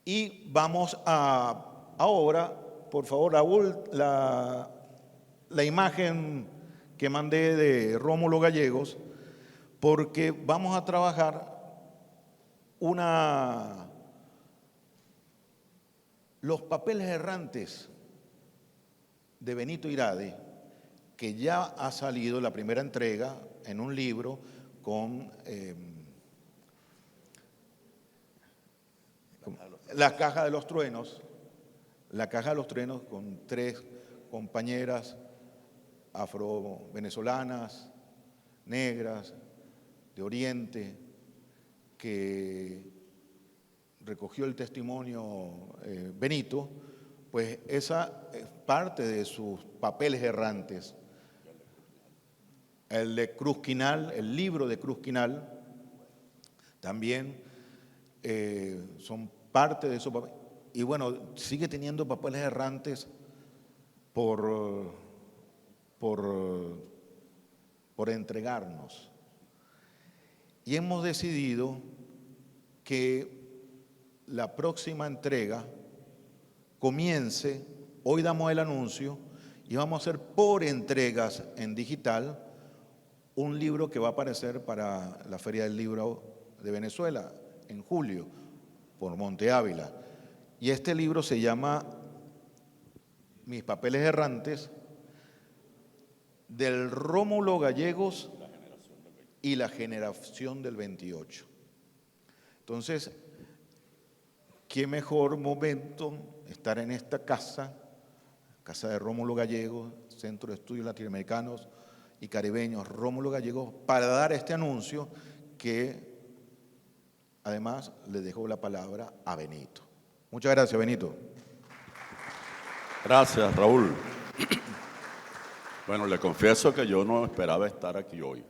Y vamos ahora, por favor, Raúl, la imagen que mandé de Rómulo Gallegos, porque vamos a trabajar los papeles errantes de Benito Iradi, que ya ha salido la primera entrega en un libro con La Caja de los Truenos, con 3 compañeras afro-venezolanas, negras, de Oriente, que recogió el testimonio Benito, pues esa es parte de sus papeles errantes. El de Cruz Quinal, el libro de Cruz Quinal, también son parte de esos papeles. Y bueno, sigue teniendo papeles errantes por entregarnos. Y hemos decidido que la próxima entrega comience, hoy damos el anuncio, y vamos a hacer por entregas en digital un libro que va a aparecer para la Feria del Libro de Venezuela en julio, por Monte Ávila. Y este libro se llama Mis papeles errantes, del Rómulo Gallegos y la generación del 28. Entonces, qué mejor momento estar en esta casa de Rómulo Gallegos, Centro de Estudios Latinoamericanos y Caribeños, Rómulo Gallegos, para dar este anuncio que además le dejo la palabra a Benito. Muchas gracias, Benito. Gracias, Raúl. Bueno, le confieso que yo no esperaba estar aquí hoy.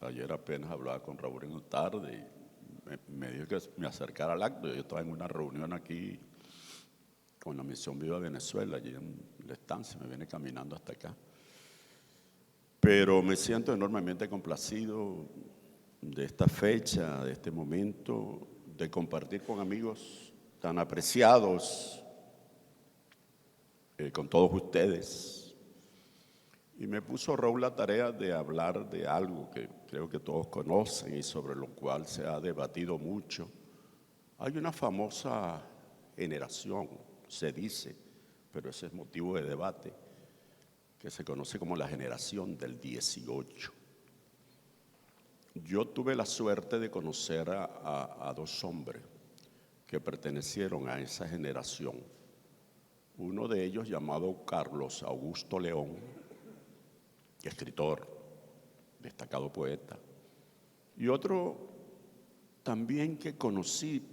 Ayer apenas hablaba con Raúl en la tarde y me dijo que me acercara al acto. Yo estaba en una reunión aquí con la Misión Viva Venezuela, allí en la estancia, me viene caminando hasta acá. Pero me siento enormemente complacido de esta fecha, de este momento, de compartir con amigos tan apreciados, con todos ustedes. Y me puso Raúl la tarea de hablar de algo que creo que todos conocen y sobre lo cual se ha debatido mucho. Hay una famosa generación, se dice, pero ese es motivo de debate, que se conoce como la generación del 18. Yo tuve la suerte de conocer a dos hombres que pertenecieron a esa generación. Uno de ellos llamado Carlos Augusto León, escritor, destacado poeta, y otro también que conocí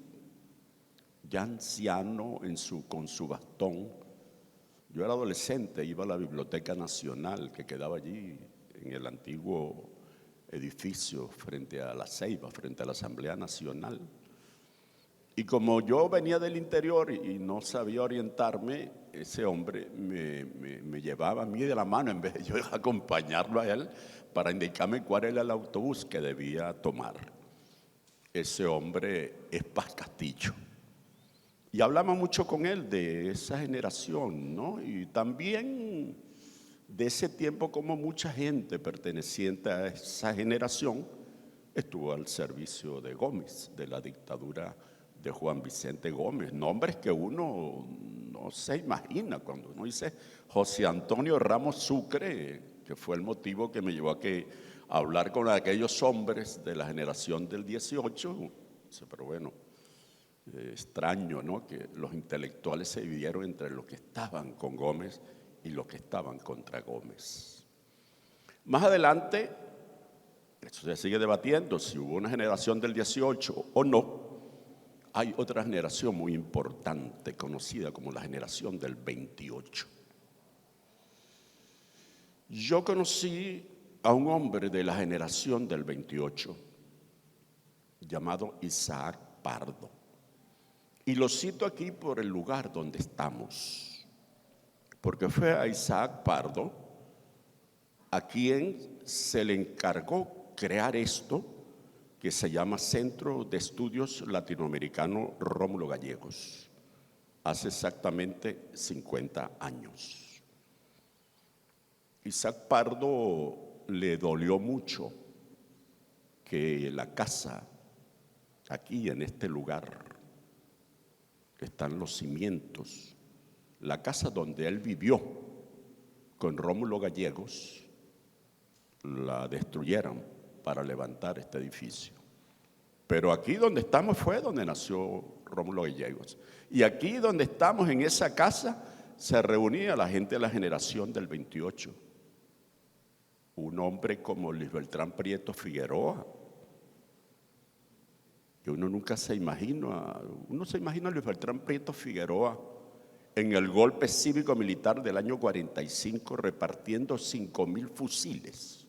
ya anciano con su bastón. Yo era adolescente, iba a la Biblioteca Nacional que quedaba allí en el antiguo edificio frente a la Ceiba, frente a la Asamblea Nacional. Y como yo venía del interior y no sabía orientarme, ese hombre me llevaba a mí de la mano en vez de yo acompañarlo a él para indicarme cuál era el autobús que debía tomar. Ese hombre es Paz Castillo. Y hablaba mucho con él de esa generación, ¿no? Y también de ese tiempo como mucha gente perteneciente a esa generación estuvo al servicio de Gómez, de la dictadura de Juan Vicente Gómez, nombres que uno no se imagina cuando uno dice José Antonio Ramos Sucre, que fue el motivo que me llevó a hablar con aquellos hombres de la generación del 18. Pero bueno, extraño, ¿no?, que los intelectuales se dividieron entre los que estaban con Gómez y los que estaban contra Gómez. Más adelante, eso se sigue debatiendo si hubo una generación del 18 o no. Hay otra generación muy importante, conocida como la generación del 28. Yo conocí a un hombre de la generación del 28 llamado Isaac Pardo. Y lo cito aquí por el lugar donde estamos, porque fue a Isaac Pardo a quien se le encargó crear esto que se llama Centro de Estudios Latinoamericano Rómulo Gallegos, hace exactamente 50 años. Isaac Pardo le dolió mucho que la casa, aquí en este lugar, están los cimientos, la casa donde él vivió con Rómulo Gallegos, la destruyeran para levantar este edificio. Pero aquí donde estamos fue donde nació Rómulo Gallegos. Y aquí donde estamos, en esa casa, se reunía la gente de la generación del 28. Un hombre como Luis Beltrán Prieto Figueroa, que uno nunca se imagina, uno se imagina a Luis Beltrán Prieto Figueroa en el golpe cívico-militar del año 45 repartiendo 5,000 fusiles.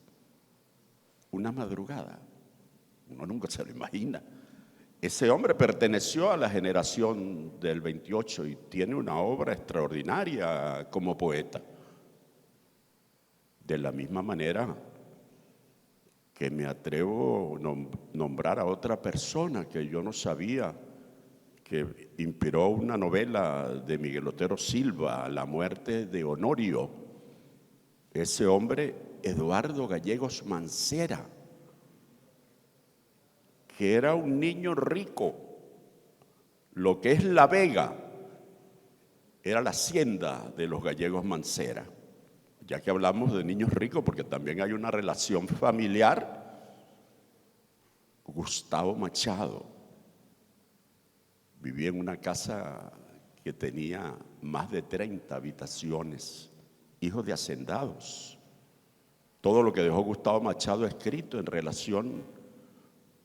Una madrugada, uno nunca se lo imagina. Ese hombre perteneció a la generación del 28 y tiene una obra extraordinaria como poeta. De la misma manera que me atrevo a nombrar a otra persona que yo no sabía, que inspiró una novela de Miguel Otero Silva, La muerte de Honorio. Ese hombre, Eduardo Gallegos Mancera, que era un niño rico. Lo que es La Vega era la hacienda de los Gallegos Mancera. Ya que hablamos de niños ricos, porque también hay una relación familiar. Gustavo Machado vivía en una casa que tenía más de 30 habitaciones, hijo de hacendados. Todo lo que dejó Gustavo Machado escrito en relación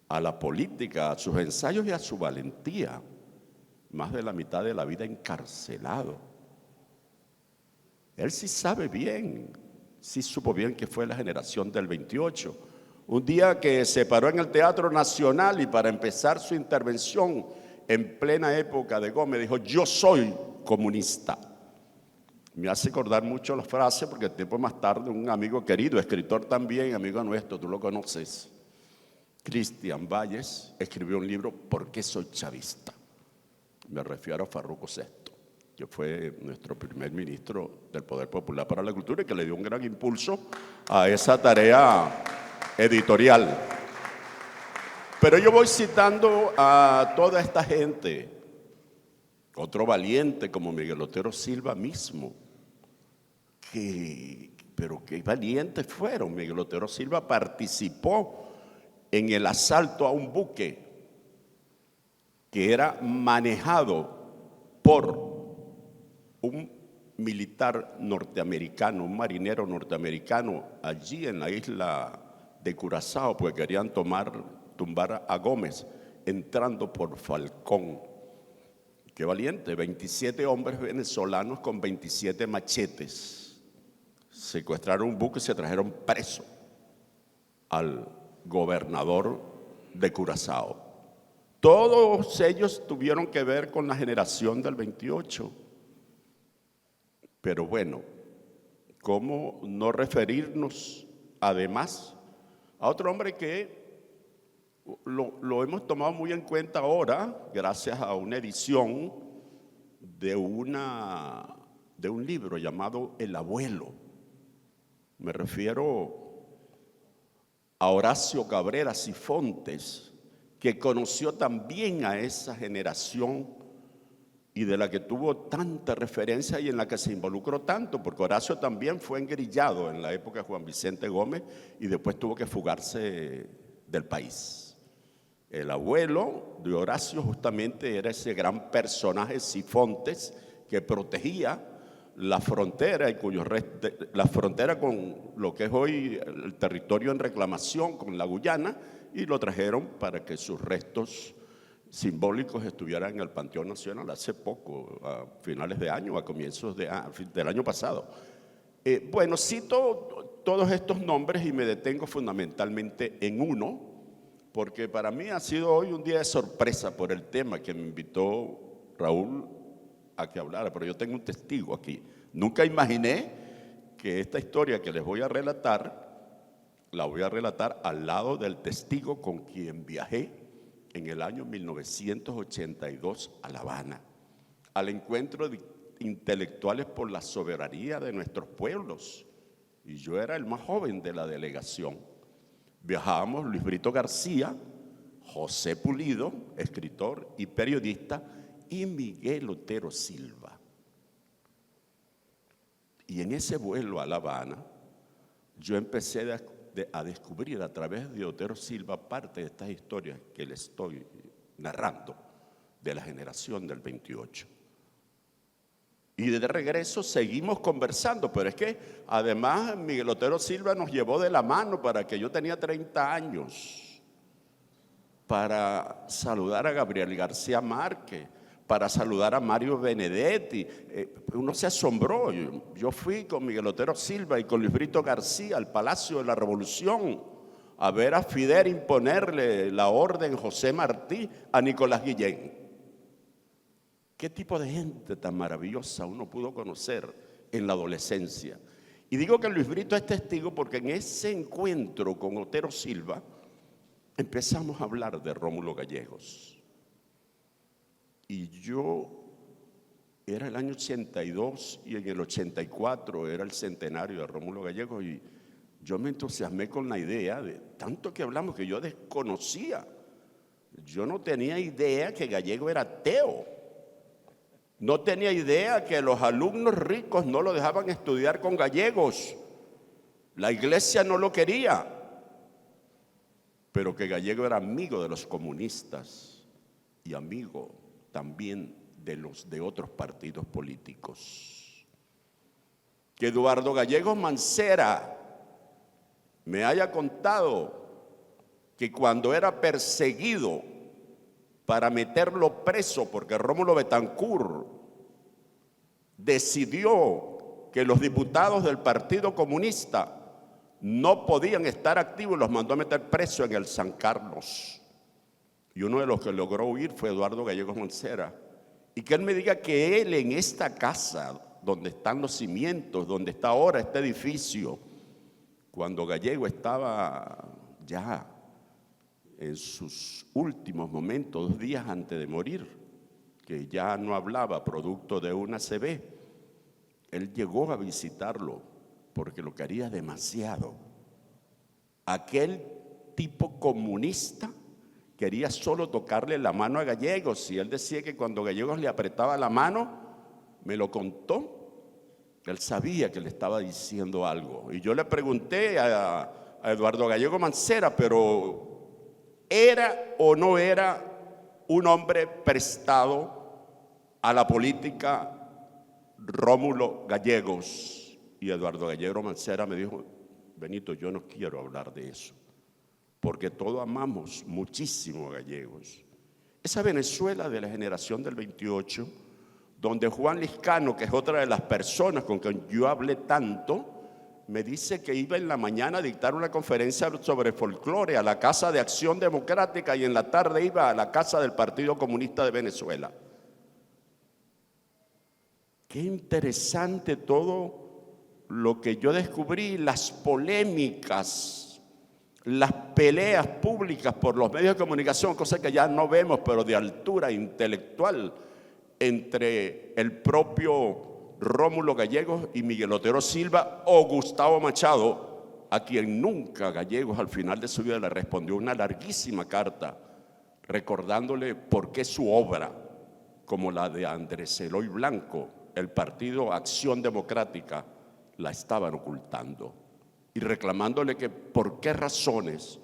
a la política, a sus ensayos y a su valentía. Más de la mitad de la vida encarcelado. Él sí sabe bien, sí supo bien que fue la generación del 28. Un día que se paró en el Teatro Nacional y para empezar su intervención en plena época de Gómez dijo: yo soy comunista. Me hace acordar mucho la frase porque tiempo más tarde un amigo querido, escritor también, amigo nuestro, tú lo conoces, Cristian Valles, escribió un libro, ¿Por qué soy chavista? Me refiero a Farruko Sesto, que fue nuestro primer ministro del Poder Popular para la Cultura y que le dio un gran impulso a esa tarea editorial. Pero yo voy citando a toda esta gente, otro valiente como Miguel Otero Silva mismo, pero qué valientes fueron. Miguel Otero Silva participó en el asalto a un buque que era manejado por un militar norteamericano, un marinero norteamericano, allí en la isla de Curazao, porque querían tumbar a Gómez, entrando por Falcón. Qué valiente, 27 hombres venezolanos con 27 machetes. Secuestraron un buque y se trajeron preso al gobernador de Curazao. Todos ellos tuvieron que ver con la generación del 28. Pero bueno, ¿cómo no referirnos además a otro hombre que lo hemos tomado muy en cuenta ahora, gracias a una edición de un libro llamado El Abuelo? Me refiero a Horacio Cabrera Sifontes, que conoció también a esa generación y de la que tuvo tanta referencia y en la que se involucró tanto, porque Horacio también fue engrillado en la época de Juan Vicente Gómez y después tuvo que fugarse del país. El abuelo de Horacio justamente era ese gran personaje Sifontes que protegía la frontera y la frontera con lo que es hoy el territorio en reclamación con la Guyana, y lo trajeron para que sus restos simbólicos estuvieran en el Panteón Nacional hace poco, a finales de año, a comienzos del año pasado. Bueno, cito todos estos nombres y me detengo fundamentalmente en uno, porque para mí ha sido hoy un día de sorpresa por el tema que me invitó Raúl a que hablara, pero yo tengo un testigo aquí. Nunca imaginé que esta historia que les voy a relatar, la voy a relatar al lado del testigo con quien viajé en el año 1982 a La Habana, al encuentro de intelectuales por la soberanía de nuestros pueblos. Y yo era el más joven de la delegación. Viajábamos Luis Brito García, José Pulido, escritor y periodista, y Miguel Otero Silva. Y en ese vuelo a La Habana, yo empecé a descubrir a través de Otero Silva parte de estas historias que le estoy narrando de la generación del 28. Y de regreso seguimos conversando, pero es que además Miguel Otero Silva nos llevó de la mano para que yo tenía 30 años, para saludar a Gabriel García Márquez, para saludar a Mario Benedetti. Uno se asombró. Yo fui con Miguel Otero Silva y con Luis Brito García al Palacio de la Revolución a ver a Fidel imponerle la orden José Martí a Nicolás Guillén. ¿Qué tipo de gente tan maravillosa uno pudo conocer en la adolescencia? Y digo que Luis Brito es testigo porque en ese encuentro con Otero Silva empezamos a hablar de Rómulo Gallegos. Y era el año 82 y en el 84 era el centenario de Rómulo Gallegos y yo me entusiasmé con la idea de tanto que hablamos que yo desconocía. Yo no tenía idea que Gallego era ateo. No tenía idea que los alumnos ricos no lo dejaban estudiar con gallegos. La iglesia no lo quería. Pero que Gallego era amigo de los comunistas y amigo también de los de otros partidos políticos. Que Eduardo Gallegos Mancera me haya contado que cuando era perseguido para meterlo preso, porque Rómulo Betancourt decidió que los diputados del Partido Comunista no podían estar activos, los mandó a meter preso en el San Carlos. Y uno de los que logró huir fue Eduardo Gallegos Mancera. Y que él me diga que él en esta casa, donde están los cimientos, donde está ahora este edificio, cuando Gallego estaba ya en sus últimos momentos, 2 días antes de morir, que ya no hablaba producto de una ACV, él llegó a visitarlo porque lo quería demasiado. Aquel tipo comunista quería solo tocarle la mano a Gallegos, y él decía que cuando Gallegos le apretaba la mano, me lo contó, él sabía que le estaba diciendo algo. Y yo le pregunté a Eduardo Gallegos Mancera, pero ¿era o no era un hombre prestado a la política Rómulo Gallegos? Y Eduardo Gallegos Mancera me dijo: Benito, yo no quiero hablar de eso, porque todos amamos muchísimo a Gallegos. Esa Venezuela de la generación del 28, donde Juan Liscano, que es otra de las personas con quien yo hablé tanto, me dice que iba en la mañana a dictar una conferencia sobre folclore a la Casa de Acción Democrática y en la tarde iba a la casa del Partido Comunista de Venezuela. Qué interesante todo lo que yo descubrí, las polémicas, las peleas públicas por los medios de comunicación, cosa que ya no vemos, pero de altura intelectual, entre el propio Rómulo Gallegos y Miguel Otero Silva o Gustavo Machado, a quien nunca Gallegos al final de su vida le respondió una larguísima carta recordándole por qué su obra, como la de Andrés Eloy Blanco, el Partido Acción Democrática, la estaban ocultando, y reclamándole que por qué razones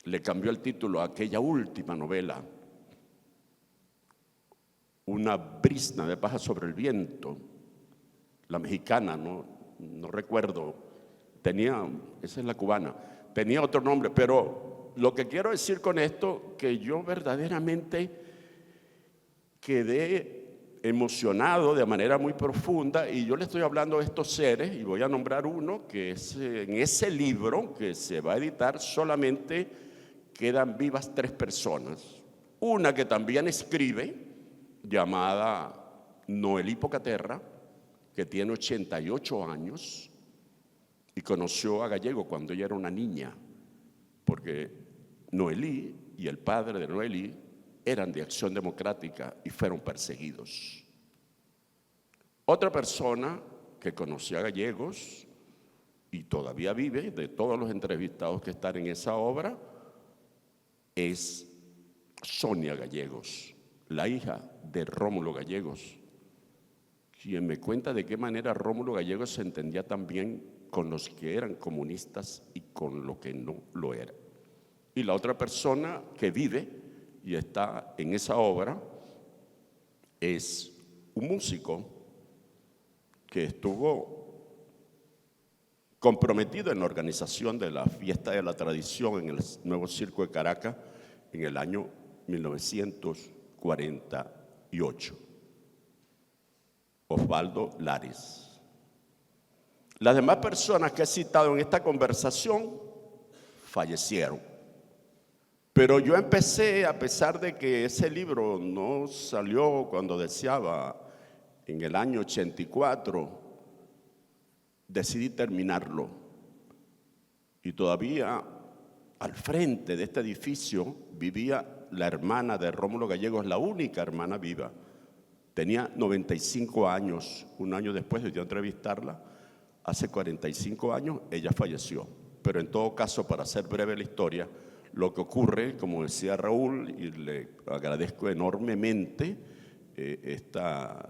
le cambió el título a aquella última novela, Una brisna de paja sobre el viento, la mexicana, no recuerdo, esa es la cubana, tenía otro nombre, pero lo que quiero decir con esto, que yo verdaderamente quedé emocionado de manera muy profunda, y yo le estoy hablando de estos seres, y voy a nombrar uno que es en ese libro que se va a editar, solamente quedan vivas 3 personas. Una que también escribe, llamada Noelí Pocaterra, que tiene 88 años y conoció a Gallego cuando ella era una niña, porque Noelí y el padre de Noelí eran de Acción Democrática y fueron perseguidos. Otra persona que conoció a Gallegos y todavía vive, de todos los entrevistados que están en esa obra, es Sonia Gallegos, la hija de Rómulo Gallegos, quien me cuenta de qué manera Rómulo Gallegos se entendía también con los que eran comunistas y con los que no lo eran. Y la otra persona que vive y está en esa obra es un músico que estuvo comprometido en la organización de la Fiesta de la Tradición en el Nuevo Circo de Caracas en el año 1948. Osvaldo Lares. Las demás personas que he citado en esta conversación fallecieron. Pero yo empecé, a pesar de que ese libro no salió cuando deseaba, en el año 84, decidí terminarlo. Y todavía al frente de este edificio vivía la hermana de Rómulo Gallegos, la única hermana viva. Tenía 95 años, un año después de yo entrevistarla, hace 45 años, ella falleció. Pero en todo caso, para hacer breve la historia, lo que ocurre, como decía Raúl, y le agradezco enormemente esta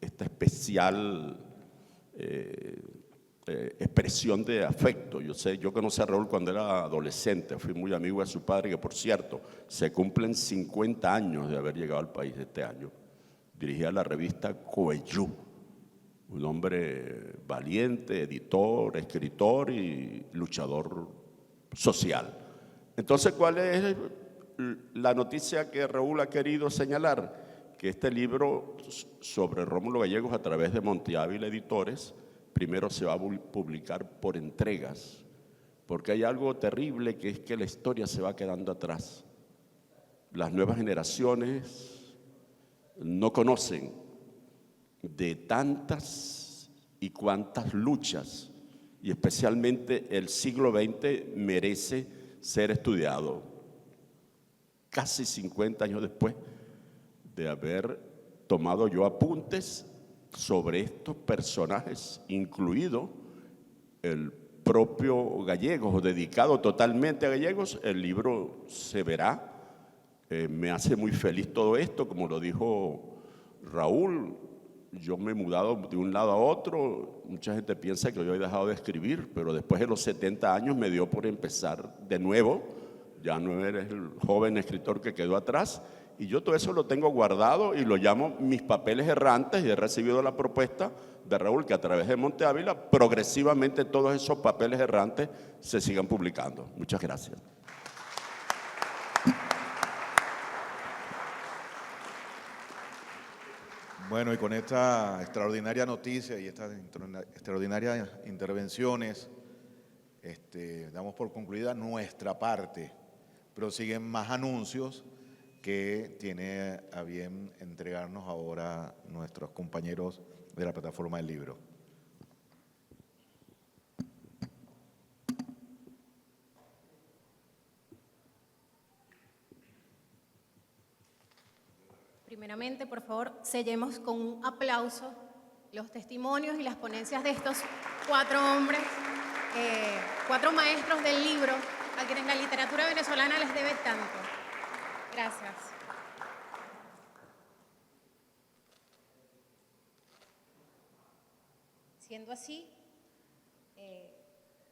especial expresión de afecto. Yo conocí a Raúl cuando era adolescente, fui muy amigo de su padre, que por cierto, se cumplen 50 años de haber llegado al país este año. Dirigía la revista Coeyú, un hombre valiente, editor, escritor y luchador social. Entonces, ¿cuál es la noticia que Raúl ha querido señalar? que este libro sobre Rómulo Gallegos a través de Monte Ávila Editores, primero se va a publicar por entregas, porque hay algo terrible que es que la historia se va quedando atrás. Las nuevas generaciones no conocen de tantas y cuantas luchas, y especialmente el siglo XX merece ser estudiado. Casi 50 años después de haber tomado yo apuntes sobre estos personajes, incluido el propio Gallegos, dedicado totalmente a Gallegos, el libro se verá. Me hace muy feliz todo esto, como lo dijo Raúl. Yo me he mudado de un lado a otro. Mucha gente piensa que yo he dejado de escribir, pero después de los 70 años me dio por empezar de nuevo. Ya no eres el joven escritor que quedó atrás. Y yo todo eso lo tengo guardado y lo llamo mis papeles errantes, y he recibido la propuesta de Raúl que a través de Monte Ávila progresivamente todos esos papeles errantes se sigan publicando. Muchas gracias. Bueno, y con esta extraordinaria noticia y estas extraordinarias intervenciones, damos por concluida nuestra parte, pero siguen más anuncios que tiene a bien entregarnos ahora nuestros compañeros de la plataforma del libro. Primeramente, por favor, sellemos con un aplauso los testimonios y las ponencias de estos 4 hombres, 4 maestros del libro, a quienes la literatura venezolana les debe tanto. Gracias. Siendo así,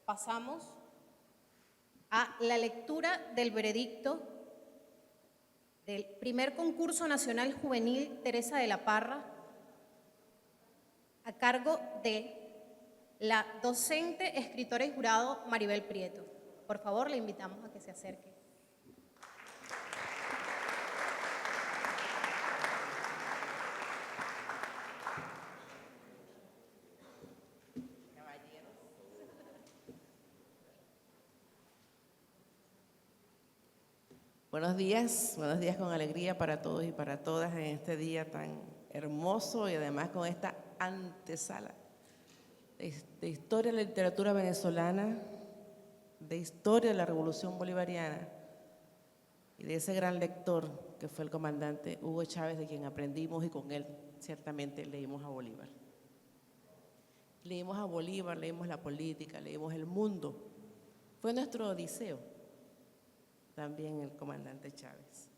pasamos a la lectura del veredicto del primer concurso nacional juvenil Teresa de la Parra, a cargo de la docente, escritora y jurado Maribel Prieto. Por favor, le invitamos a que se acerque. Buenos días con alegría para todos y para todas en este día tan hermoso y además con esta antesala de historia de la literatura venezolana, de historia de la Revolución Bolivariana y de ese gran lector que fue el comandante Hugo Chávez, de quien aprendimos y con él ciertamente leímos a Bolívar. Leímos a Bolívar, leímos la política, leímos el mundo. Fue nuestro odiseo. También el comandante Chávez.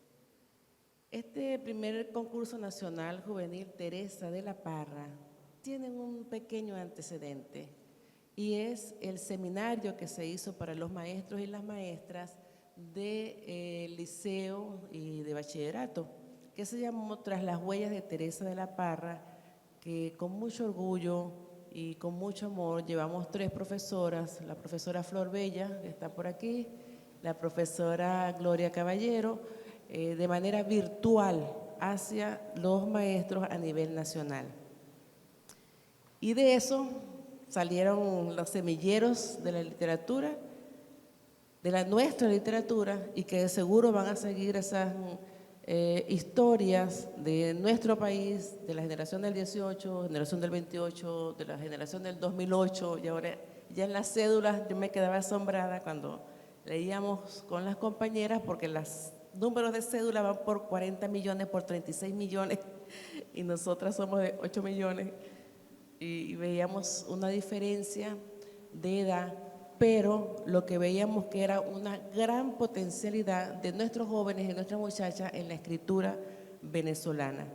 Este primer concurso nacional juvenil Teresa de la Parra tiene un pequeño antecedente y es el seminario que se hizo para los maestros y las maestras de liceo y de bachillerato, que se llamó Tras las huellas de Teresa de la Parra, que con mucho orgullo y con mucho amor llevamos 3 profesoras, la profesora Flor Bella, que está por aquí, la profesora Gloria Caballero, de manera virtual hacia los maestros a nivel nacional. Y de eso salieron los semilleros de la literatura, de la nuestra literatura, y que de seguro van a seguir esas historias de nuestro país, de la generación del 18, generación del 28, de la generación del 2008, y ahora ya en las cédulas yo me quedaba asombrada cuando leíamos con las compañeras, porque los números de cédula van por 40 millones, por 36 millones, y nosotras somos de 8 millones, y veíamos una diferencia de edad, pero lo que veíamos que era una gran potencialidad de nuestros jóvenes y nuestras muchachas en la escritura venezolana.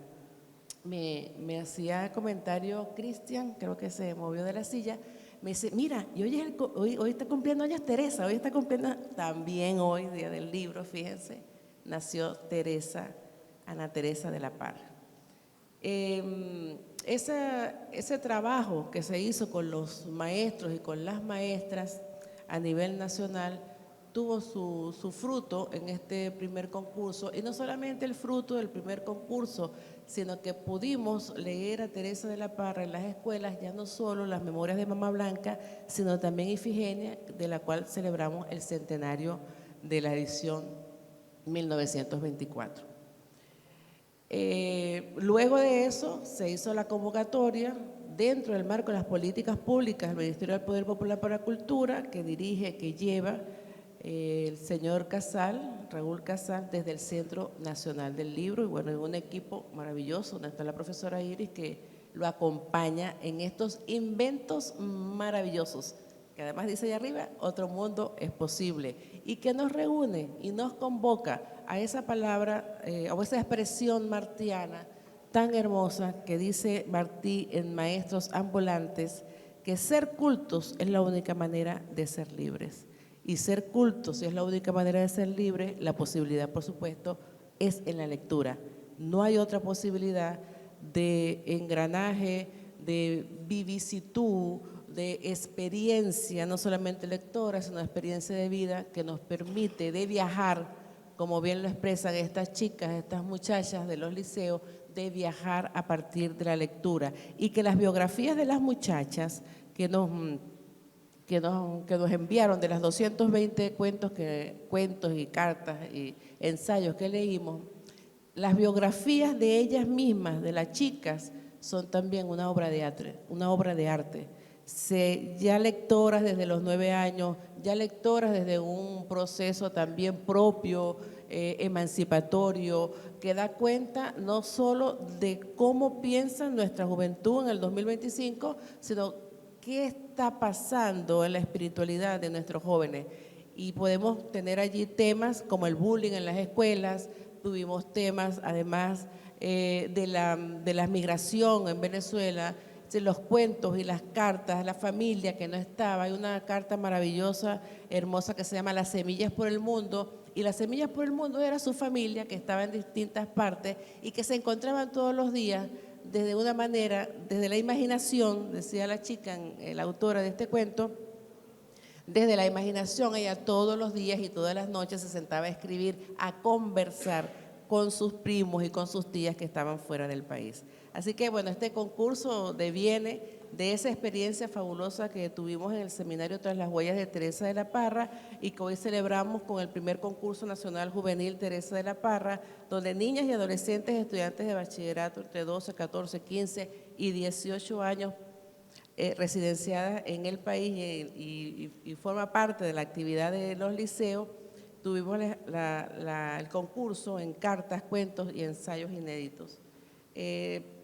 Me hacía comentario Cristian, creo que se movió de la silla. Me dice, mira, y hoy está cumpliendo años Teresa, hoy está cumpliendo, también hoy, Día del Libro, fíjense, nació Teresa, Ana Teresa de la Parra. Ese trabajo que se hizo con los maestros y con las maestras a nivel nacional tuvo su fruto en este primer concurso, y no solamente el fruto del primer concurso, sino que pudimos leer a Teresa de la Parra en las escuelas, ya no solo las memorias de Mamá Blanca, sino también Ifigenia, de la cual celebramos el centenario de la edición 1924. Luego de eso se hizo la convocatoria dentro del marco de las políticas públicas del Ministerio del Poder Popular para la Cultura, que dirige, que lleva el señor Casal, Raúl Casal, desde el Centro Nacional del Libro, y bueno, es un equipo maravilloso, donde está la profesora Iris, que lo acompaña en estos inventos maravillosos, que además dice allá arriba, otro mundo es posible, y que nos reúne y nos convoca a esa palabra, o esa expresión martiana tan hermosa que dice Martí en Maestros Ambulantes, que ser cultos es la única manera de ser libres. Y ser cultos es la única manera de ser libre, la posibilidad, por supuesto, es en la lectura. No hay otra posibilidad de engranaje, de vivicitud, de experiencia, no solamente lectora, sino experiencia de vida que nos permite de viajar, como bien lo expresan estas chicas, estas muchachas de los liceos, de viajar a partir de la lectura. Y que las biografías de las muchachas que nos enviaron, de las 220 cuentos y cartas y ensayos que leímos, las biografías de ellas mismas, de las chicas, son también una obra de arte. Ya lectoras desde los 9 años, ya lectoras desde un proceso también propio, emancipatorio, que da cuenta no solo de cómo piensa nuestra juventud en el 2025, sino qué está pasando en la espiritualidad de nuestros jóvenes. Y podemos tener allí temas como el bullying en las escuelas, tuvimos temas además de la migración en Venezuela, de los cuentos y las cartas, la familia que no estaba. Hay una carta maravillosa, hermosa, que se llama Las Semillas por el Mundo, y Las Semillas por el Mundo era su familia que estaba en distintas partes y que se encontraban todos los días desde una manera, desde la imaginación, decía la chica, la autora de este cuento, desde la imaginación ella todos los días y todas las noches se sentaba a escribir, a conversar con sus primos y con sus tías que estaban fuera del país. Así que bueno, este concurso deviene de esa experiencia fabulosa que tuvimos en el seminario Tras las Huellas de Teresa de la Parra, y que hoy celebramos con el primer concurso nacional juvenil Teresa de la Parra, donde niñas y adolescentes estudiantes de bachillerato entre 12, 14, 15 y 18 años residenciadas en el país y forma parte de la actividad de los liceos, tuvimos el concurso en cartas, cuentos y ensayos inéditos.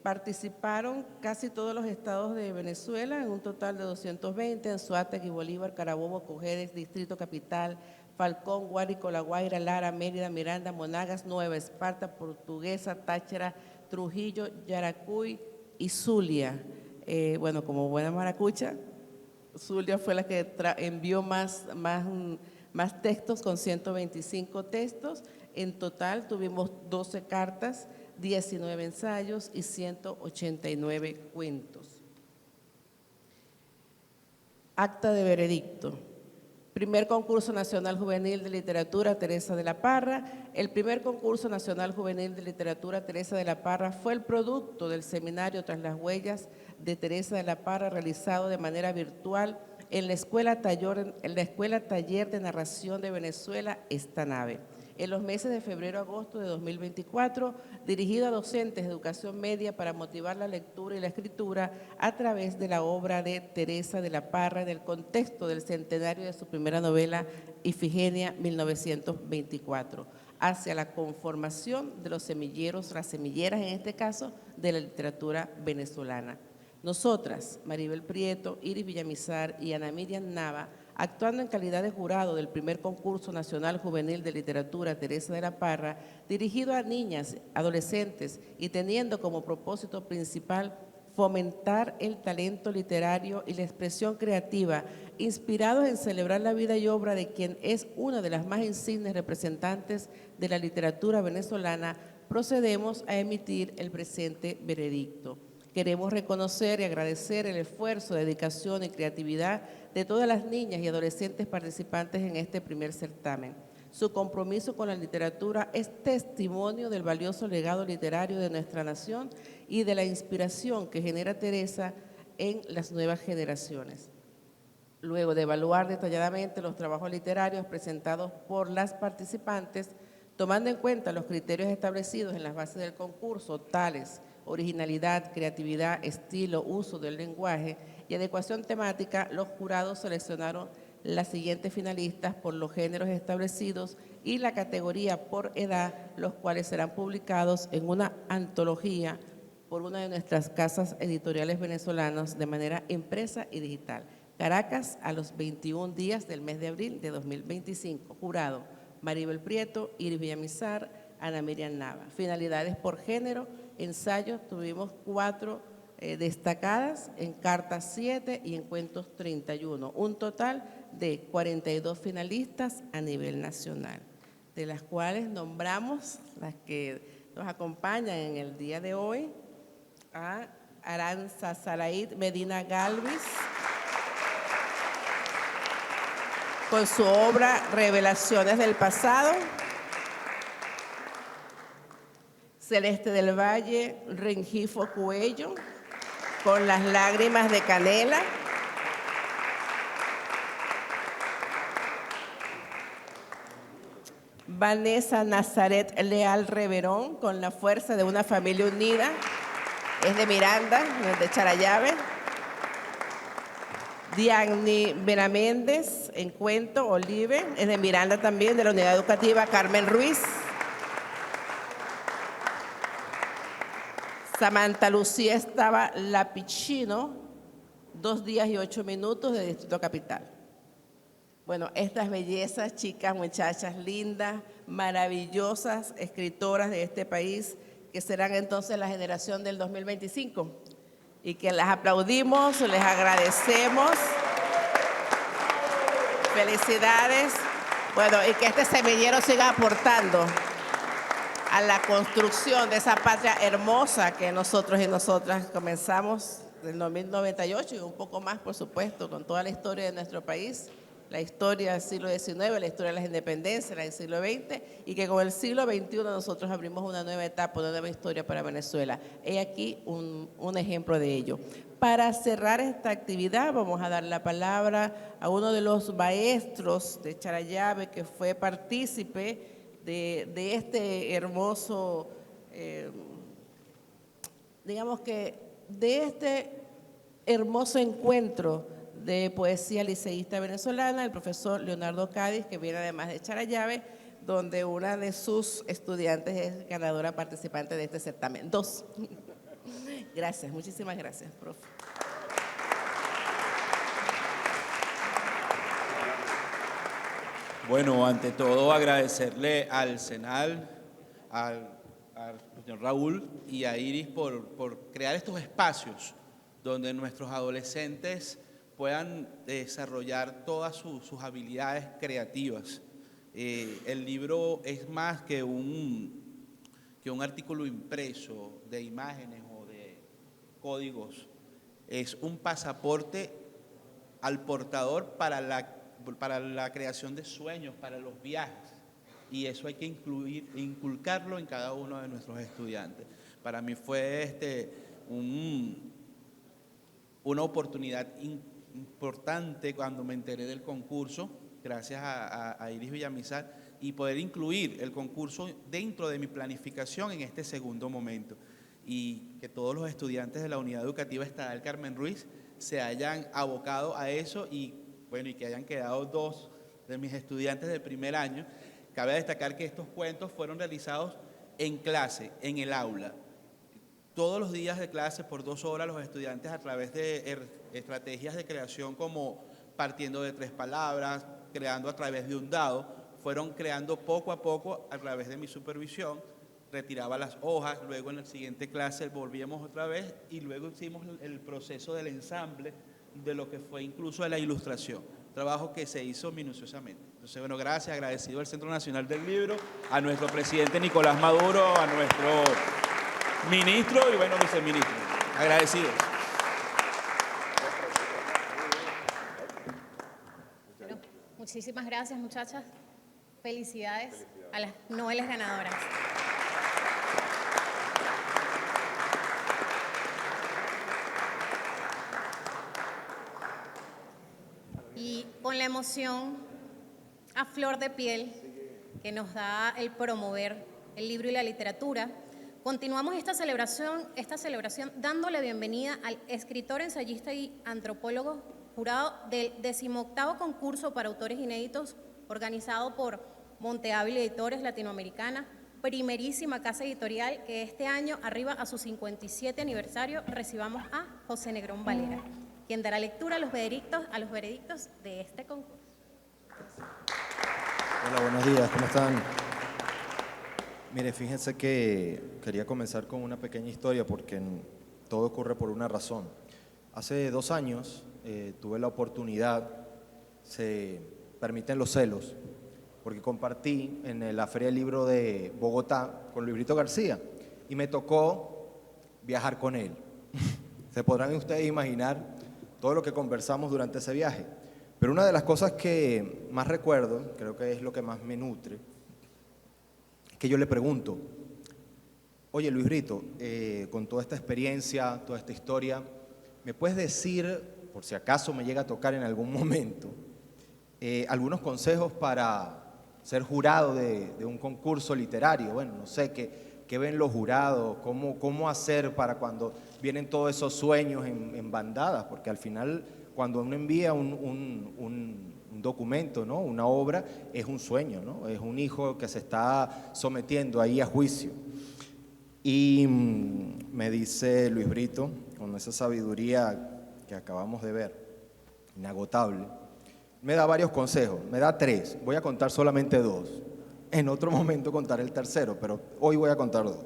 Participaron casi todos los estados de Venezuela, en un total de 220, Anzoátegui, Bolívar, Carabobo, Cojedes, Distrito Capital, Falcón, Guárico, La Guaira, Lara, Mérida, Miranda, Monagas, Nueva Esparta, Portuguesa, Táchira, Trujillo, Yaracuy y Zulia. Bueno, como buena maracucha, Zulia fue la que envió más textos, con 125 textos. En total tuvimos 12 cartas, 19 ensayos y 189 cuentos. Acta de veredicto. Primer concurso nacional juvenil de literatura Teresa de la Parra. El primer concurso nacional juvenil de literatura Teresa de la Parra fue el producto del seminario Tras las Huellas de Teresa de la Parra, realizado de manera virtual en la Escuela Taller de Narración de Venezuela, Esta Nave, en los meses de febrero a agosto de 2024, dirigido a docentes de educación media para motivar la lectura y la escritura a través de la obra de Teresa de la Parra en el contexto del centenario de su primera novela, Ifigenia, 1924, hacia la conformación de los semilleros, las semilleras en este caso, de la literatura venezolana. Nosotras, Maribel Prieto, Iris Villamizar y Ana Miriam Nava, actuando en calidad de jurado del primer concurso nacional juvenil de literatura Teresa de la Parra, dirigido a niñas, adolescentes y teniendo como propósito principal fomentar el talento literario y la expresión creativa, inspirados en celebrar la vida y obra de quien es una de las más insignes representantes de la literatura venezolana, procedemos a emitir el presente veredicto. Queremos reconocer y agradecer el esfuerzo, dedicación y creatividad de todas las niñas y adolescentes participantes en este primer certamen. Su compromiso con la literatura es testimonio del valioso legado literario de nuestra nación y de la inspiración que genera Teresa en las nuevas generaciones. Luego de evaluar detalladamente los trabajos literarios presentados por las participantes, tomando en cuenta los criterios establecidos en las bases del concurso, tales originalidad, creatividad, estilo, uso del lenguaje y adecuación temática, los jurados seleccionaron las siguientes finalistas por los géneros establecidos y la categoría por edad, los cuales serán publicados en una antología por una de nuestras casas editoriales venezolanas de manera impresa y digital. Caracas, a los 21 días del mes de abril de 2025. Jurado: Maribel Prieto, Iris Villamizar, Ana Miriam Nava. Finalidades por género: ensayos, tuvimos 4 destacadas, en cartas 7 y en cuentos 31. Un total de 42 finalistas a nivel nacional, de las cuales nombramos las que nos acompañan en el día de hoy: a Aranza Saraid Medina Galvis, con su obra Revelaciones del Pasado; Celeste del Valle Rengifo Cuello, con Las Lágrimas de Canela; Vanessa Nazaret Leal Reverón, con La Fuerza de una Familia Unida, es de Miranda, de Charallave; Diagni Benaméndez, en Cuento Olive, es de Miranda también, de la Unidad Educativa Carmen Ruiz; Samantha Lucía estaba Lapicino, 2 días y 8 minutos, de Distrito Capital. Bueno, estas bellezas, chicas, muchachas lindas, maravillosas escritoras de este país, que serán entonces la generación del 2025, y que las aplaudimos, les agradecemos. Felicidades. Bueno, y que este semillero siga aportando a la construcción de esa patria hermosa que nosotros y nosotras comenzamos en el 2098 y un poco más, por supuesto, con toda la historia de nuestro país, la historia del siglo XIX, la historia de las independencias, la del siglo XX, y que con el siglo XXI nosotros abrimos una nueva etapa, una nueva historia para Venezuela. He aquí un ejemplo de ello. Para cerrar esta actividad vamos a dar la palabra a uno de los maestros de Charallave que fue partícipe de este hermoso, digamos que de este hermoso encuentro de poesía liceísta venezolana, el profesor Leonardo Cádiz, que viene además de Charallave, donde una de sus estudiantes es ganadora participante de este certamen. 2. Gracias, muchísimas gracias, profe. Bueno, ante todo agradecerle al CENAL, al señor Raúl y a Iris por crear estos espacios donde nuestros adolescentes puedan desarrollar todas sus habilidades creativas. El libro es más que un artículo impreso de imágenes o de códigos, es un pasaporte al portador para la creación de sueños, para los viajes, y eso hay que inculcarlo en cada uno de nuestros estudiantes. Para mí fue una oportunidad importante cuando me enteré del concurso, gracias a Iris Villamizar, y poder incluir el concurso dentro de mi planificación en este segundo momento, y que todos los estudiantes de la Unidad Educativa Estatal Carmen Ruiz se hayan abocado a eso, y bueno, y que hayan quedado 2 de mis estudiantes del primer año. Cabe destacar que estos cuentos fueron realizados en clase, en el aula. Todos los días de clase, por 2 horas, los estudiantes, a través de estrategias de creación como partiendo de 3 palabras, creando a través de un dado, fueron creando poco a poco a través de mi supervisión. Retiraba las hojas, luego en la siguiente clase volvíamos otra vez y luego hicimos el proceso del ensamble de lo que fue incluso de la ilustración, trabajo que se hizo minuciosamente. Entonces, bueno, gracias, agradecido al Centro Nacional del Libro, a nuestro presidente Nicolás Maduro, a nuestro ministro y bueno, viceministro. Agradecidos. Bueno, muchísimas gracias, muchachas. Felicidades a las noveles ganadoras. Y con la emoción a flor de piel que nos da el promover el libro y la literatura, continuamos esta celebración dándole bienvenida al escritor, ensayista y antropólogo jurado del 18º concurso para autores inéditos organizado por Monte Ávila Editores Latinoamericana, primerísima casa editorial que este año arriba a su 57 aniversario. Recibamos a José Negrón Valera, quien dará lectura a los veredictos de este concurso. Hola, buenos días, ¿cómo están? Mire, fíjense que quería comenzar con una pequeña historia porque todo ocurre por una razón. Hace 2 años tuve la oportunidad, se permiten los celos, porque compartí en la Feria del Libro de Bogotá con Luis Brito García y me tocó viajar con él. Se podrán ustedes imaginar todo lo que conversamos durante ese viaje. Pero una de las cosas que más recuerdo, creo que es lo que más me nutre, es que yo le pregunto, oye Luis Brito, con toda esta experiencia, toda esta historia, ¿me puedes decir, por si acaso me llega a tocar en algún momento, algunos consejos para ser jurado de un concurso literario? Bueno, no sé, ¿qué ven los jurados? ¿Cómo hacer para cuando vienen todos esos sueños en bandadas? Porque al final, cuando uno envía un documento, ¿no?, una obra, es un sueño, ¿no? Es un hijo que se está sometiendo ahí a juicio. Y me dice Luis Brito, con esa sabiduría que acabamos de ver, inagotable, me da varios consejos, me da 3, voy a contar solamente 2. En otro momento contaré el tercero, pero hoy voy a contar 2.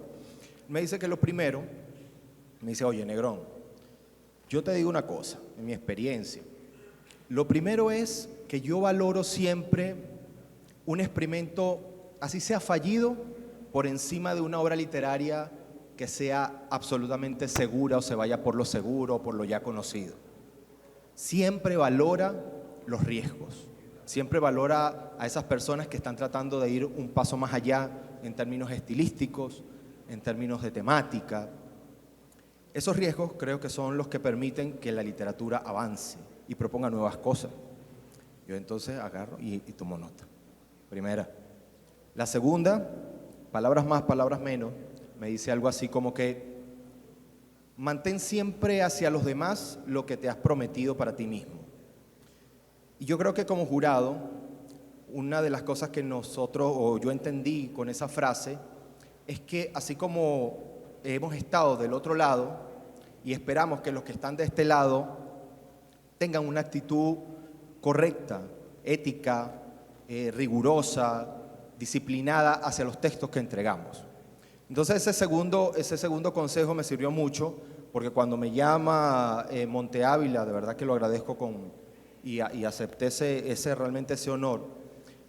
Me dice que lo primero, me dice, oye Negrón, yo te digo una cosa, en mi experiencia, lo primero es que yo valoro siempre un experimento, así sea fallido, por encima de una obra literaria que sea absolutamente segura o se vaya por lo seguro o por lo ya conocido. Siempre valora los riesgos, siempre valora a esas personas que están tratando de ir un paso más allá en términos estilísticos, en términos de temática. Esos riesgos creo que son los que permiten que la literatura avance y proponga nuevas cosas. Yo entonces agarro y tomo nota. Primera. La segunda, palabras más, palabras menos, me dice algo así como que mantén siempre hacia los demás lo que te has prometido para ti mismo. Y yo creo que como jurado, una de las cosas que nosotros, o yo entendí con esa frase, es que así como hemos estado del otro lado y esperamos que los que están de este lado tengan una actitud correcta, ética, rigurosa, disciplinada hacia los textos que entregamos. Entonces ese segundo consejo me sirvió mucho, porque cuando me llama Monte Ávila, de verdad que lo agradezco y acepté realmente ese honor.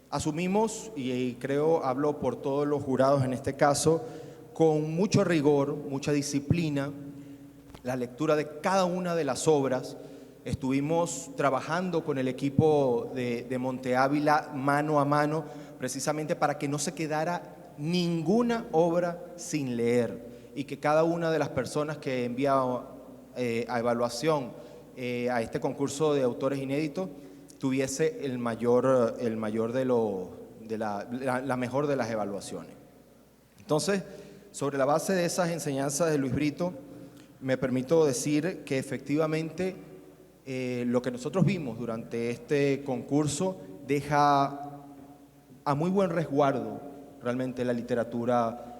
Asumimos, y creo, hablo por todos los jurados en este caso, con mucho rigor, mucha disciplina, la lectura de cada una de las obras. Estuvimos trabajando con el equipo de Monte Ávila mano a mano, precisamente para que no se quedara ninguna obra sin leer y que cada una de las personas que enviaba a evaluación a este concurso de autores inéditos tuviese la mejor de las evaluaciones. Entonces, sobre la base de esas enseñanzas de Luis Brito, me permito decir que efectivamente lo que nosotros vimos durante este concurso deja a muy buen resguardo realmente la literatura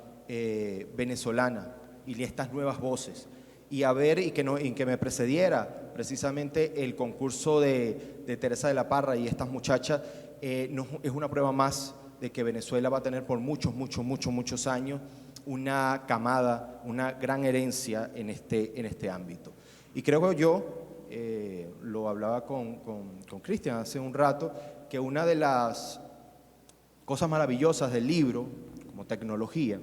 venezolana y estas nuevas voces. Y que me precediera precisamente el concurso de Teresa de la Parra y estas muchachas, es una prueba más de que Venezuela va a tener por muchos años una camada, una gran herencia en este ámbito. Y creo que yo, lo hablaba con Cristian hace un rato, que una de las cosas maravillosas del libro, como tecnología,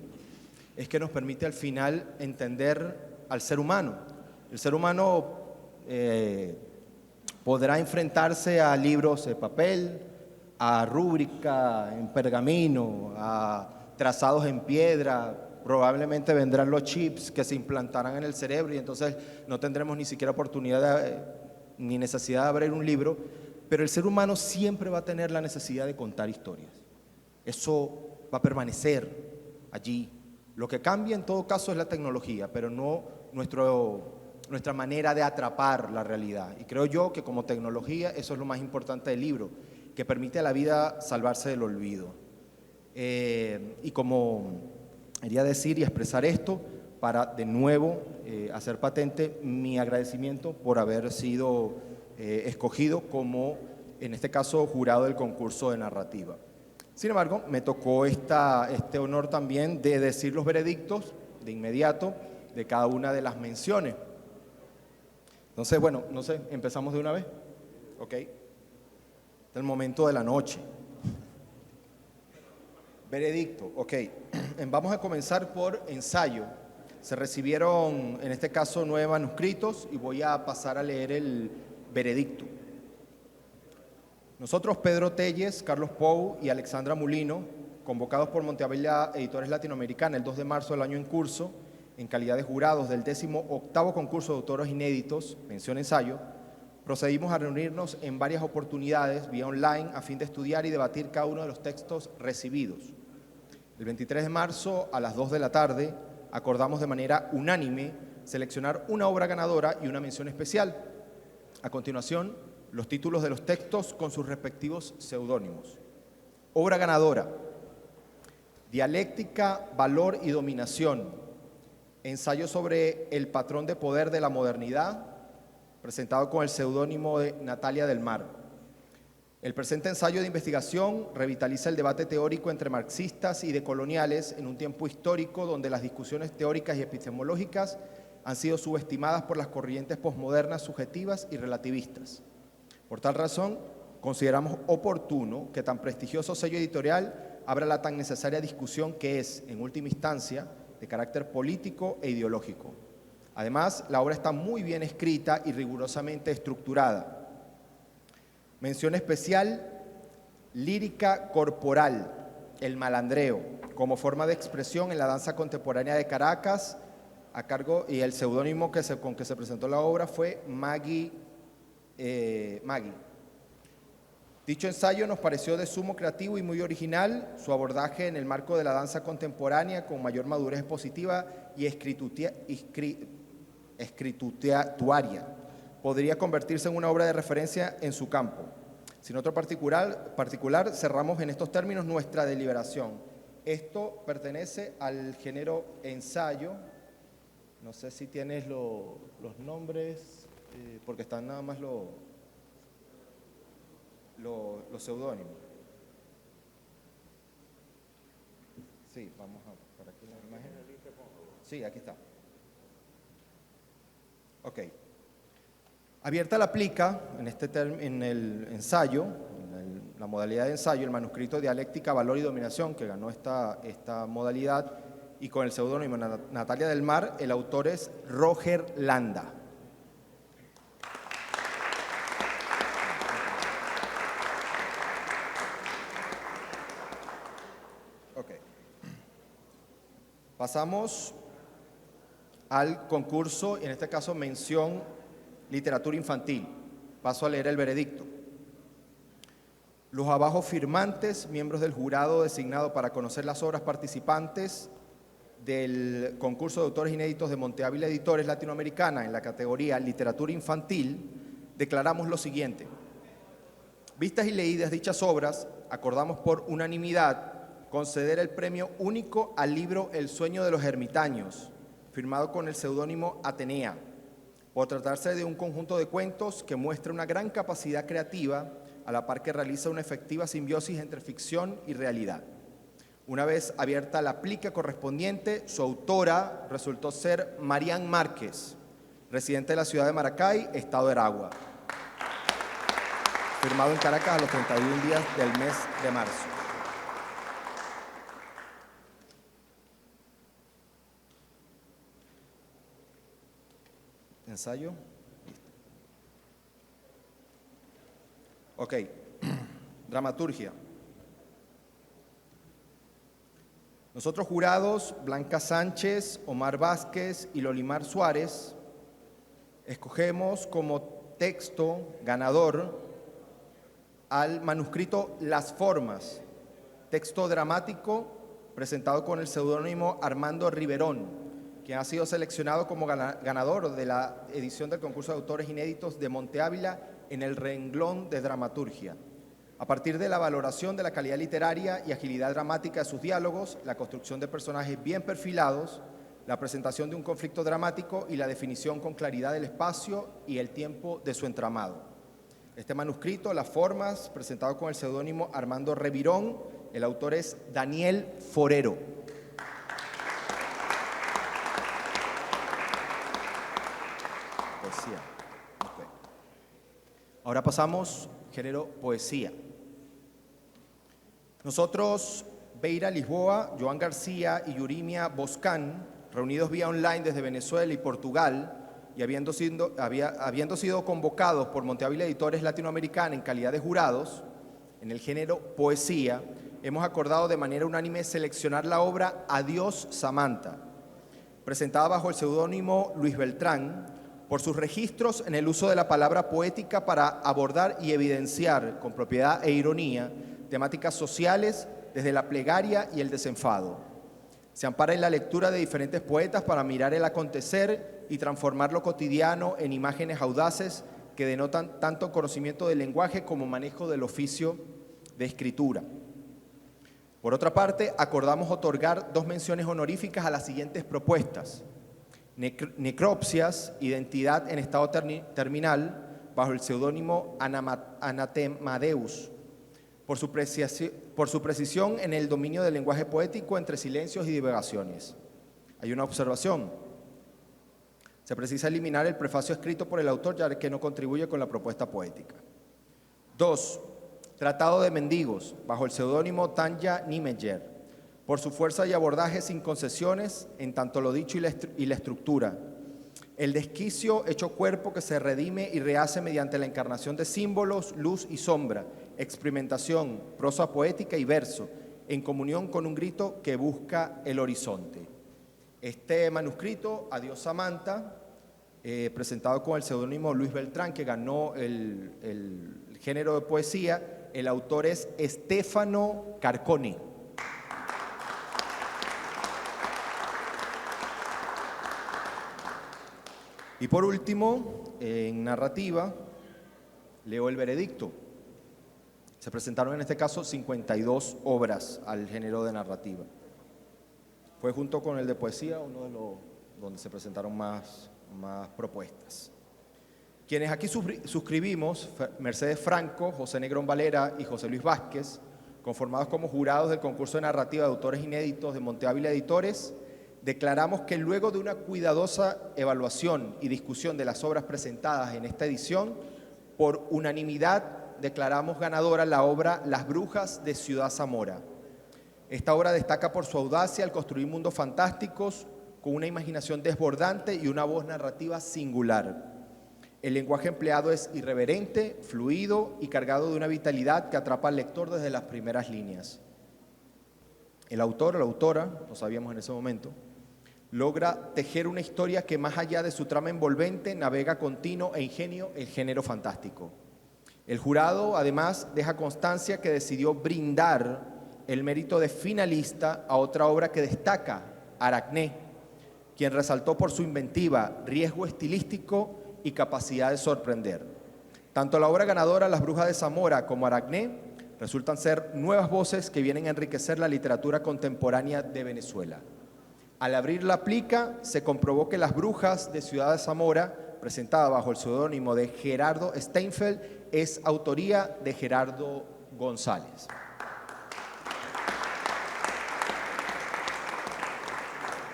es que nos permite al final entender al ser humano. El ser humano podrá enfrentarse a libros de papel, a rúbrica en pergamino, a trazados en piedra. Probablemente vendrán los chips que se implantarán en el cerebro y entonces no tendremos ni siquiera oportunidad ni necesidad de abrir un libro, pero el ser humano siempre va a tener la necesidad de contar historias. Eso va a permanecer allí. Lo que cambia en todo caso es la tecnología, pero no nuestra manera de atrapar la realidad. Y creo yo que como tecnología eso es lo más importante del libro, que permite a la vida salvarse del olvido. Y como quería decir y expresar esto para de nuevo hacer patente mi agradecimiento por haber sido escogido como, en este caso, jurado del concurso de narrativa. Sin embargo, me tocó este honor también de decir los veredictos de inmediato de cada una de las menciones. Entonces, bueno, no sé, ¿empezamos de una vez? Ok. Es el momento de la noche. Veredicto, ok. Vamos a comenzar por ensayo. Se recibieron, en este caso, 9 manuscritos y voy a pasar a leer el veredicto. Nosotros, Pedro Telles, Carlos Pou y Alexandra Mulino, convocados por Monteavella Editores Latinoamericana el 2 de marzo del año en curso, en calidad de jurados del 18º concurso de autores inéditos, mención ensayo, procedimos a reunirnos en varias oportunidades vía online a fin de estudiar y debatir cada uno de los textos recibidos. El 23 de marzo a las 2 de la tarde acordamos de manera unánime seleccionar una obra ganadora y una mención especial. A continuación, los títulos de los textos con sus respectivos seudónimos. Obra ganadora: Dialéctica, valor y dominación. Ensayo sobre el patrón de poder de la modernidad, presentado con el seudónimo de Natalia del Mar. El presente ensayo de investigación revitaliza el debate teórico entre marxistas y decoloniales en un tiempo histórico donde las discusiones teóricas y epistemológicas han sido subestimadas por las corrientes posmodernas subjetivas y relativistas. Por tal razón, consideramos oportuno que tan prestigioso sello editorial abra la tan necesaria discusión que es, en última instancia, de carácter político e ideológico. Además, la obra está muy bien escrita y rigurosamente estructurada. Mención especial: lírica corporal, el malandreo, como forma de expresión en la danza contemporánea de Caracas, a cargo, y el seudónimo con que se presentó la obra fue Maggie. Dicho ensayo nos pareció de sumo creativo y muy original. Su abordaje en el marco de la danza contemporánea con mayor madurez expositiva y escrituaria podría convertirse en una obra de referencia en su campo. Sin otro particular, cerramos en estos términos nuestra deliberación. Esto pertenece al género ensayo. No sé si tienes los nombres, porque están nada más los seudónimos. Sí, vamos a por aquí la imagen. Sí, aquí está. Ok. Abierta la plica, en el ensayo, la modalidad de ensayo, el manuscrito Dialéctica, Valor y Dominación, que ganó esta modalidad, y con el seudónimo Natalia del Mar, el autor es Roger Landa. Ok. Pasamos al concurso, en este caso mención literatura infantil. Paso a leer el veredicto. Los abajo firmantes, miembros del jurado designado para conocer las obras participantes del concurso de autores inéditos de Monteavella Editores Latinoamericana en la categoría Literatura Infantil, declaramos lo siguiente. Vistas y leídas dichas obras, acordamos por unanimidad conceder el premio único al libro El sueño de los ermitaños, firmado con el seudónimo Atenea, por tratarse de un conjunto de cuentos que muestra una gran capacidad creativa, a la par que realiza una efectiva simbiosis entre ficción y realidad. Una vez abierta la plica correspondiente, su autora resultó ser Marian Márquez, residente de la ciudad de Maracay, estado de Aragua, firmado en Caracas a los 31 días del mes de marzo. Ensayo. Ok. Dramaturgia. Nosotros jurados, Blanca Sánchez, Omar Vázquez y Lolimar Suárez, escogemos como texto ganador al manuscrito Las Formas, texto dramático presentado con el seudónimo Armando Riverón, quien ha sido seleccionado como ganador de la edición del concurso de autores inéditos de Monte Ávila en el renglón de dramaturgia. A partir de la valoración de la calidad literaria y agilidad dramática de sus diálogos, la construcción de personajes bien perfilados, la presentación de un conflicto dramático y la definición con claridad del espacio y el tiempo de su entramado. Este manuscrito, Las Formas, presentado con el seudónimo Armando Revirón, el autor es Daniel Forero. Poesía. Okay. Ahora pasamos género poesía. Nosotros, Beira Lisboa, Joan García y Yurimia Boscán, reunidos vía online desde Venezuela y Portugal, y habiendo sido convocados por Monte Ávila Editores Latinoamericana en calidad de jurados, en el género poesía, hemos acordado de manera unánime seleccionar la obra Adiós Samantha, presentada bajo el seudónimo Luis Beltrán, por sus registros en el uso de la palabra poética para abordar y evidenciar con propiedad e ironía temáticas sociales desde la plegaria y el desenfado. Se ampara en la lectura de diferentes poetas para mirar el acontecer y transformar lo cotidiano en imágenes audaces que denotan tanto conocimiento del lenguaje como manejo del oficio de escritura. Por otra parte, acordamos otorgar 2 menciones honoríficas a las siguientes propuestas: Necropsias, identidad en estado terminal, bajo el seudónimo Anatemadeus, por su precisión en el dominio del lenguaje poético entre silencios y divagaciones. Hay una observación. Se precisa eliminar el prefacio escrito por el autor, ya que no contribuye con la propuesta poética. 2. Tratado de Mendigos, bajo el seudónimo Tanja Niemeyer, por su fuerza y abordaje sin concesiones en tanto lo dicho y la estructura. El desquicio hecho cuerpo que se redime y rehace mediante la encarnación de símbolos, luz y sombra, experimentación, prosa poética y verso, en comunión con un grito que busca el horizonte. Este manuscrito, Adiós Samantha, presentado con el seudónimo Luis Beltrán, que ganó el género de poesía, el autor es Stefano Carconi. Y por último, en narrativa, leo el veredicto. Se presentaron en este caso 52 obras al género de narrativa. Fue junto con el de poesía uno de los donde se presentaron más propuestas. Quienes aquí suscribimos, Mercedes Franco, José Negrón Valera y José Luis Vázquez, conformados como jurados del concurso de narrativa de autores inéditos de Monte Ávila Editores, declaramos que luego de una cuidadosa evaluación y discusión de las obras presentadas en esta edición, por unanimidad declaramos ganadora la obra Las Brujas de Ciudad Zamora. Esta obra destaca por su audacia al construir mundos fantásticos con una imaginación desbordante y una voz narrativa singular. El lenguaje empleado es irreverente, fluido y cargado de una vitalidad que atrapa al lector desde las primeras líneas. El autor o la autora, lo sabíamos en ese momento, logra tejer una historia que más allá de su trama envolvente navega continuo e ingenio el género fantástico. El jurado además deja constancia que decidió brindar el mérito de finalista a otra obra que destaca, Aracné, quien resaltó por su inventiva, riesgo estilístico y capacidad de sorprender. Tanto la obra ganadora Las Brujas de Zamora como Aracné resultan ser nuevas voces que vienen a enriquecer la literatura contemporánea de Venezuela. Al abrir la plica, se comprobó que Las Brujas de Ciudad de Zamora, presentada bajo el seudónimo de Gerardo Steinfeld, es autoría de Gerardo González.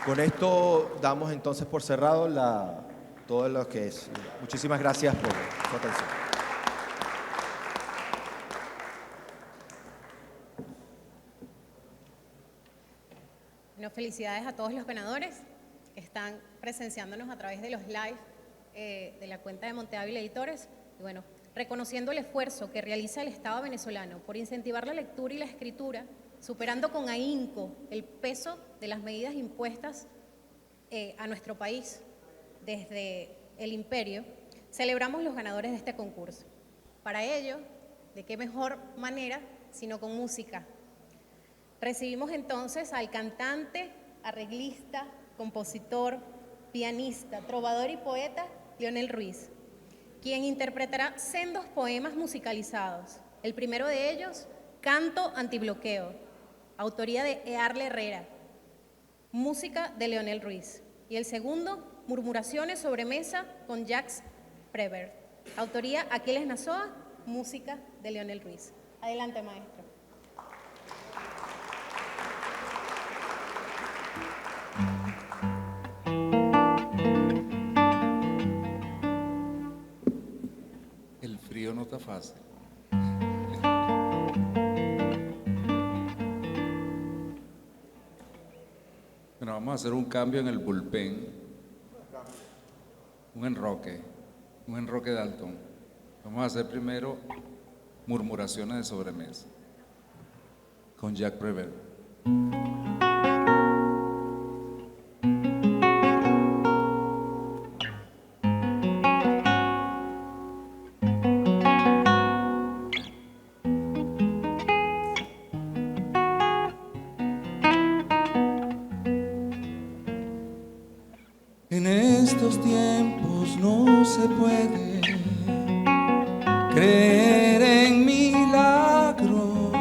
Con esto damos entonces por cerrado todo lo que es. Muchísimas gracias por su atención. Bueno, felicidades a todos los ganadores que están presenciándonos a través de los live de la cuenta de Monte Ávila Editores. Y bueno, reconociendo el esfuerzo que realiza el Estado venezolano por incentivar la lectura y la escritura, superando con ahínco el peso de las medidas impuestas a nuestro país desde el imperio, celebramos los ganadores de este concurso. Para ello, ¿de qué mejor manera sino con música? Recibimos entonces al cantante, arreglista, compositor, pianista, trovador y poeta Leonel Ruiz, quien interpretará sendos poemas musicalizados. El primero de ellos, Canto Antibloqueo, autoría de Earle Herrera, música de Leonel Ruiz. Y el segundo, Murmuraciones sobre mesa con Jacques Prévert, autoría Aquiles Nazoa, música de Leonel Ruiz. Adelante, maestro. El frío no está fácil. Bueno, vamos a hacer un cambio en el bullpen, un enroque de Dalton. Vamos a hacer primero Murmuraciones de sobremesa con Jacques Prévert. En estos tiempos no se puede creer en milagros.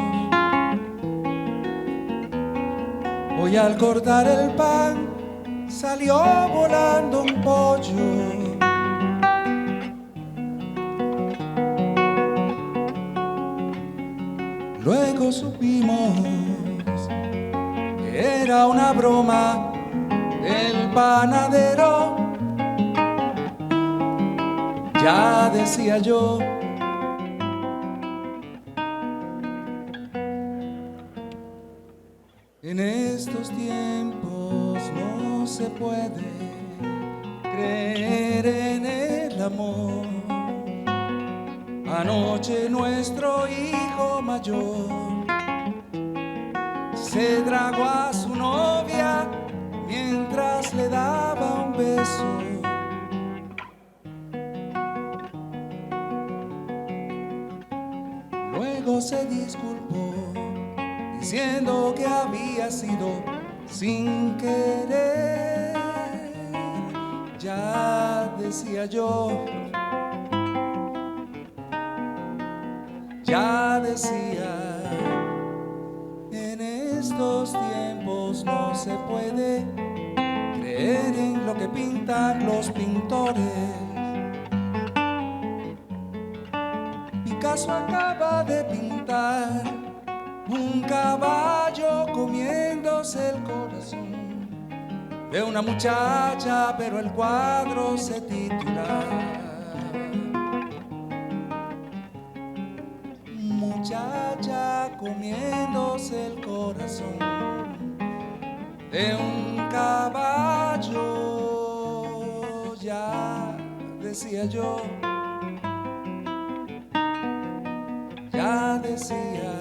Hoy al cortar el pan salió volando un pollo. Luego supimos que era una broma del panadero. Ya decía yo, en estos tiempos no se puede creer en el amor. Anoche nuestro hijo mayor se tragó a su novia mientras le daba un beso. Luego se disculpó diciendo que había sido sin querer. Ya decía yo, ya decía, en estos tiempos no se puede creer en lo que pintan los pintores. Picasso acaba de pintar un caballo comiéndose el corazón de una muchacha, pero el cuadro se titula Muchacha comiéndose el corazón de un caballo. Ya decía yo, ya decía,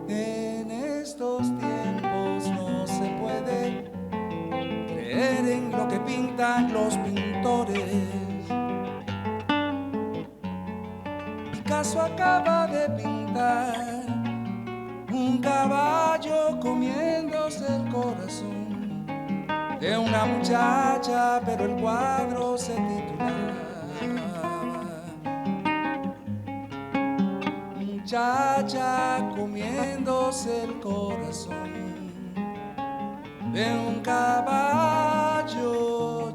en estos tiempos no se puede creer en lo que pintan los pintores. Picasso acaba de pintar un caballo comiéndose el corazón de una muchacha, pero el cuadro se titulaba Muchacha comiéndose el corazón de un caballo.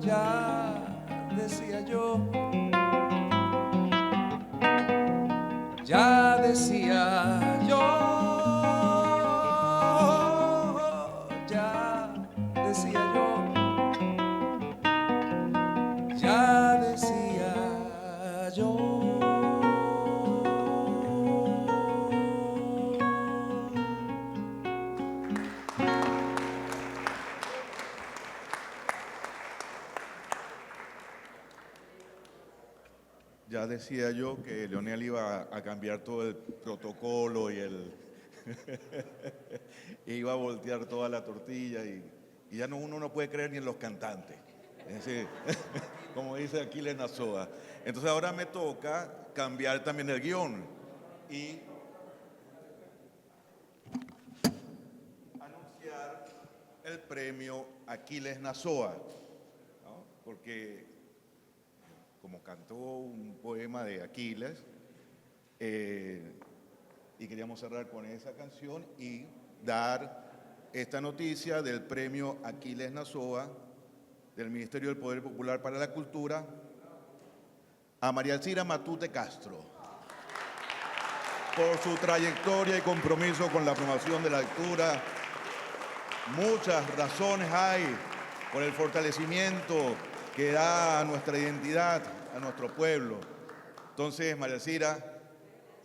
Ya decía yo, ya decía yo, ya decía yo, ya decía yo. Ya decía yo que Leonel iba a cambiar todo el protocolo y iba a voltear toda la tortilla y ya no, uno no puede creer ni en los cantantes. Es decir, como dice Aquiles Nazoa. Entonces ahora me toca cambiar también el guión y anunciar el premio Aquiles Nazoa, ¿no? Porque como cantó un poema de Aquiles, y queríamos cerrar con esa canción y dar esta noticia del premio Aquiles Nazoa del Ministerio del Poder Popular para la Cultura a María Alcira Matute Castro por su trayectoria y compromiso con la promoción de la lectura. Muchas razones hay por el fortalecimiento que da a nuestra identidad, a nuestro pueblo. Entonces, María Alcira,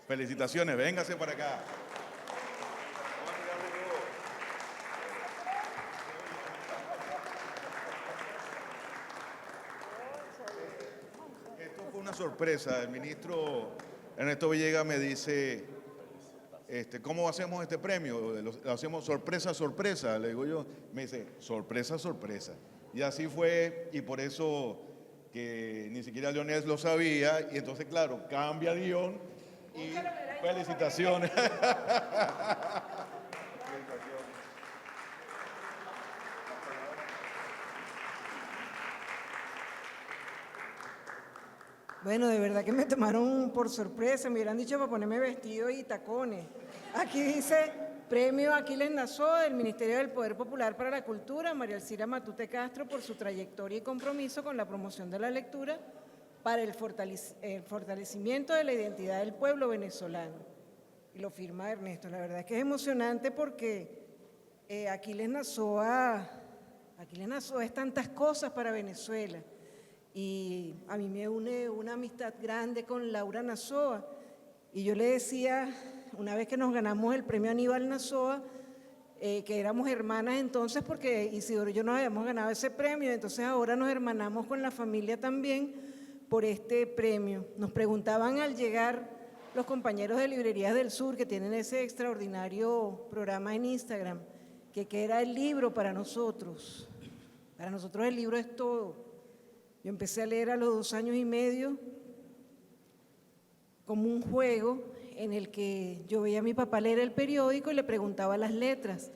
felicitaciones, véngase para acá. Esto fue una sorpresa. El ministro Ernesto Villegas me dice, ¿cómo hacemos este premio? ¿Lo hacemos sorpresa, sorpresa? Le digo yo, me dice, sorpresa, sorpresa. Y así fue, y por eso que ni siquiera Leonel lo sabía, y entonces, claro, cambia el guión y felicitaciones. Bueno, de verdad que me tomaron por sorpresa, me hubieran dicho para ponerme vestido y tacones. Aquí dice, Premio Aquiles Nazoa del Ministerio del Poder Popular para la Cultura, María Alcira Matute Castro, por su trayectoria y compromiso con la promoción de la lectura para el fortalecimiento de la identidad del pueblo venezolano. Y lo firma Ernesto. La verdad es que es emocionante porque Aquiles Nazoa es tantas cosas para Venezuela. Y a mí me une una amistad grande con Laura Nazoa. Y yo le decía, una vez que nos ganamos el premio Aníbal Nazoa, que éramos hermanas entonces, porque Isidoro y yo nos habíamos ganado ese premio, entonces ahora nos hermanamos con la familia también por este premio. Nos preguntaban al llegar los compañeros de Librerías del Sur, que tienen ese extraordinario programa en Instagram, que qué era el libro para nosotros. Para nosotros el libro es todo. Yo empecé a leer a los 2 años y medio como un juego en el que yo veía a mi papá leer el periódico y le preguntaba las letras.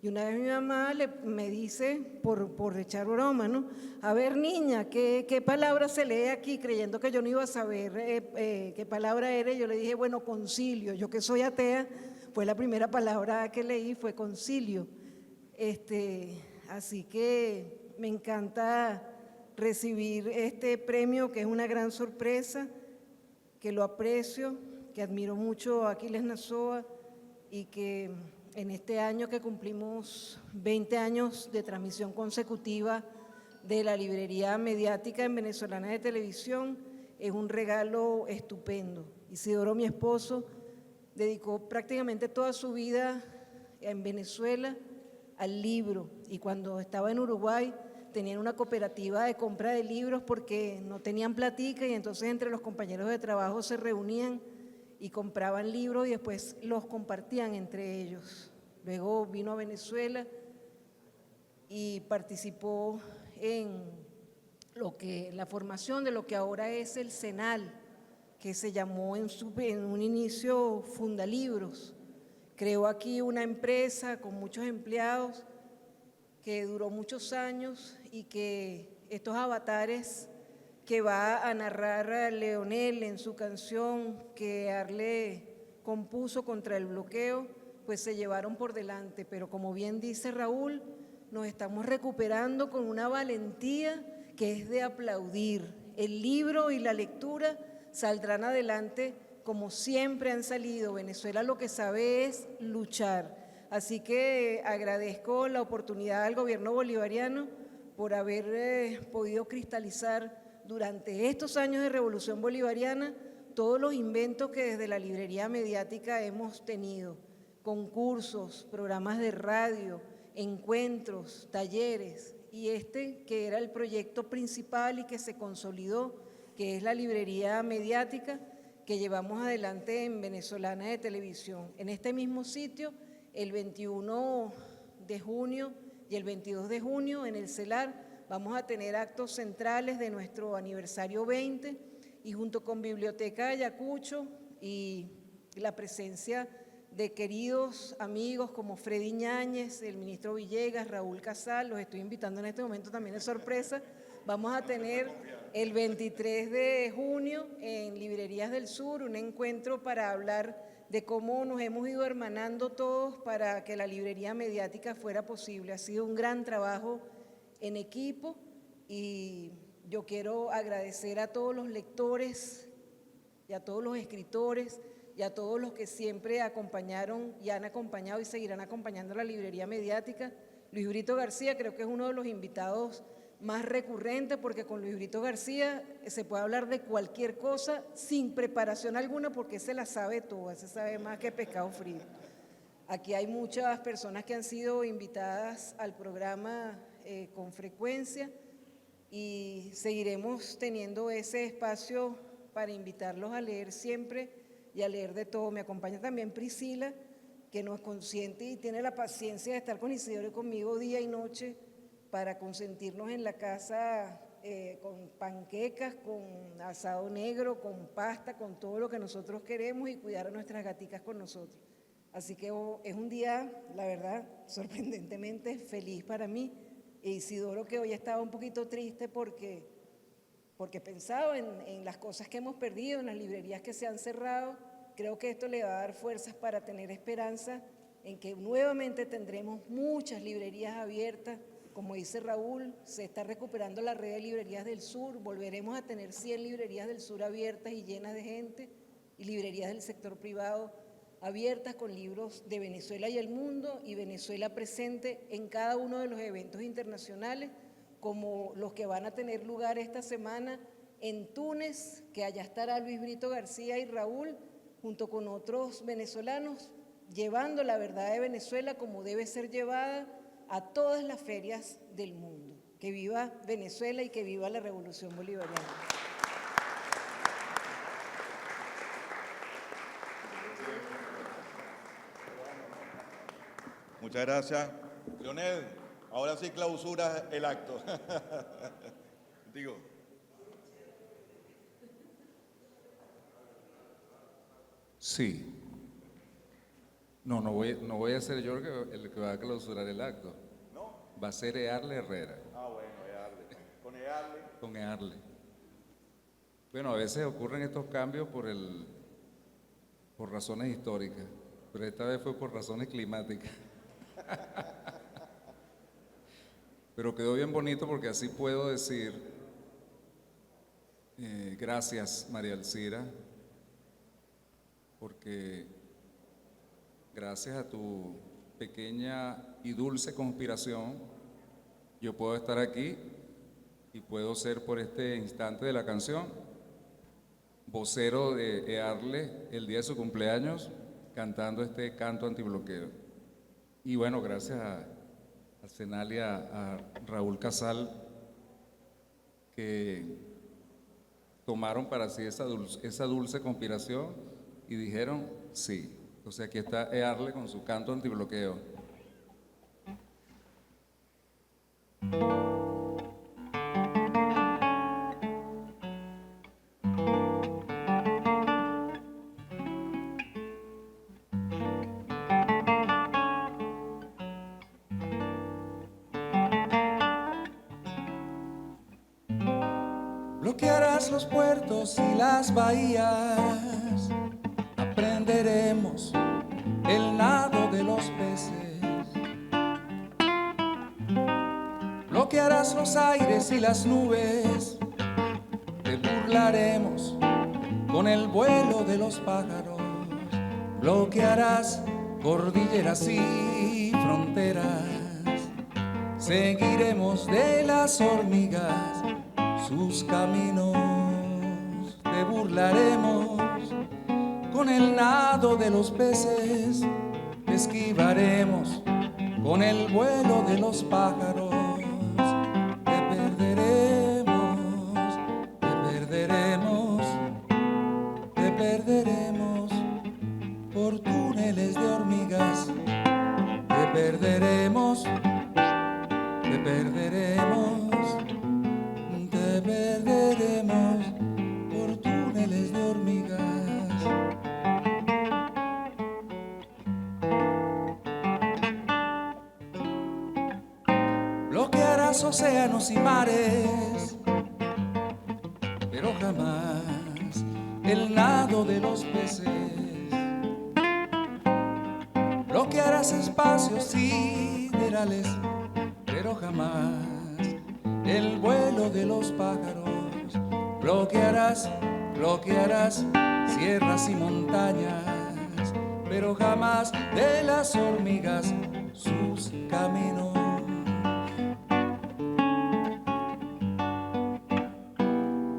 Y una vez mi mamá me dice, por echar broma, ¿no? A ver, niña, ¿qué palabra se lee aquí? Creyendo que yo no iba a saber qué palabra era. Y yo le dije, bueno, concilio. Yo que soy atea, fue la primera palabra que leí, fue concilio. Así que me encanta recibir este premio, que es una gran sorpresa, que lo aprecio, que admiro mucho a Aquiles Nazoa y que en este año que cumplimos 20 años de transmisión consecutiva de la librería mediática en Venezolana de Televisión, es un regalo estupendo. Isidoro, mi esposo, dedicó prácticamente toda su vida en Venezuela al libro, y cuando estaba en Uruguay tenían una cooperativa de compra de libros porque no tenían platica, y entonces entre los compañeros de trabajo se reunían y compraban libros y después los compartían entre ellos. Luego vino a Venezuela y participó en la formación de lo que ahora es el CENAL, que se llamó en un inicio Fundalibros. Creó aquí una empresa con muchos empleados que duró muchos años, y que estos avatares que va a narrar Leonel en su canción que Arle compuso contra el bloqueo, pues se llevaron por delante. Pero como bien dice Raúl, nos estamos recuperando con una valentía que es de aplaudir. El libro y la lectura saldrán adelante como siempre han salido. Venezuela lo que sabe es luchar. Así que agradezco la oportunidad al gobierno bolivariano por haber podido cristalizar durante estos años de Revolución Bolivariana todos los inventos que desde la librería mediática hemos tenido: concursos, programas de radio, encuentros, talleres, y que era el proyecto principal y que se consolidó, que que es la librería mediática que llevamos adelante en Venezolana de Televisión. En este mismo sitio, el 21 de junio y el 22 de junio en el CELAR vamos a tener actos centrales de nuestro aniversario 20 y junto con Biblioteca Ayacucho y la presencia de queridos amigos como Freddy Ñáñez, el ministro Villegas, Raúl Casal, los estoy invitando en este momento también de sorpresa. Vamos a tener el 23 de junio en Librerías del Sur un encuentro para hablar de cómo nos hemos ido hermanando todos para que la librería mediática fuera posible. Ha sido un gran trabajo en equipo y yo quiero agradecer a todos los lectores y a todos los escritores y a todos los que siempre acompañaron y han acompañado y seguirán acompañando a la librería mediática. Luis Brito García creo que es uno de los invitados más recurrentes porque con Luis Brito García se puede hablar de cualquier cosa sin preparación alguna porque se la sabe toda, se sabe más que pescado frío. Aquí hay muchas personas que han sido invitadas al programa con frecuencia y seguiremos teniendo ese espacio para invitarlos a leer siempre y a leer de todo. Me acompaña también Priscila, que no es consciente y tiene la paciencia de estar con Isidoro y conmigo día y noche para consentirnos en la casa con panquecas, con asado negro, con pasta, con todo lo que nosotros queremos y cuidar a nuestras gaticas con nosotros. Así que es un día, la verdad, sorprendentemente feliz para mí. E Isidoro, que hoy estaba un poquito triste porque pensaba en las cosas que hemos perdido, en las librerías que se han cerrado. Creo que esto le va a dar fuerzas para tener esperanza en que nuevamente tendremos muchas librerías abiertas. Como dice Raúl, se está recuperando la red de librerías del sur, volveremos a tener 100 librerías del sur abiertas y llenas de gente, y librerías del sector privado abiertas con libros de Venezuela y el mundo, y Venezuela presente en cada uno de los eventos internacionales, como los que van a tener lugar esta semana en Túnez, que allá estará Luis Brito García y Raúl, junto con otros venezolanos, llevando la verdad de Venezuela como debe ser llevada a todas las ferias del mundo. Que viva Venezuela y que viva la Revolución Bolivariana. Muchas gracias. Leonel, ahora sí clausura el acto. Digo. Sí. No voy a ser yo el que va a clausurar el acto. ¿No? Va a ser Earle Herrera. Ah, bueno, Earle. Con Earle. Con Earle. Bueno, a veces ocurren estos cambios por razones históricas, pero esta vez fue por razones climáticas. Pero quedó bien bonito porque así puedo decir, gracias María Alcira, porque gracias a tu pequeña y dulce conspiración, yo puedo estar aquí y puedo ser por este instante de la canción vocero de Earle el día de su cumpleaños, cantando este canto antibloqueo. Y bueno, gracias a Senal y a Raúl Casal, que tomaron para sí esa dulce conspiración y dijeron sí. Entonces aquí está Earle con su canto antibloqueo. Bloquearás los puertos y las bahías, aprenderemos el nado de los peces. Bloquearás los aires y las nubes, te burlaremos con el vuelo de los pájaros. Bloquearás cordilleras y fronteras, seguiremos de las hormigas sus caminos. Te burlaremos con el nado de los peces, te esquivaremos con el vuelo de los pájaros. Te perderemos, te perderemos. perderemos, te perderemos, te perderemos por túneles de hormigas. Bloquearás océanos y mares, pero jamás el nado de los peces. Bloquearás espacios siderales, pero jamás el vuelo de los pájaros. Bloquearás sierras y montañas, pero jamás de las hormigas sus caminos.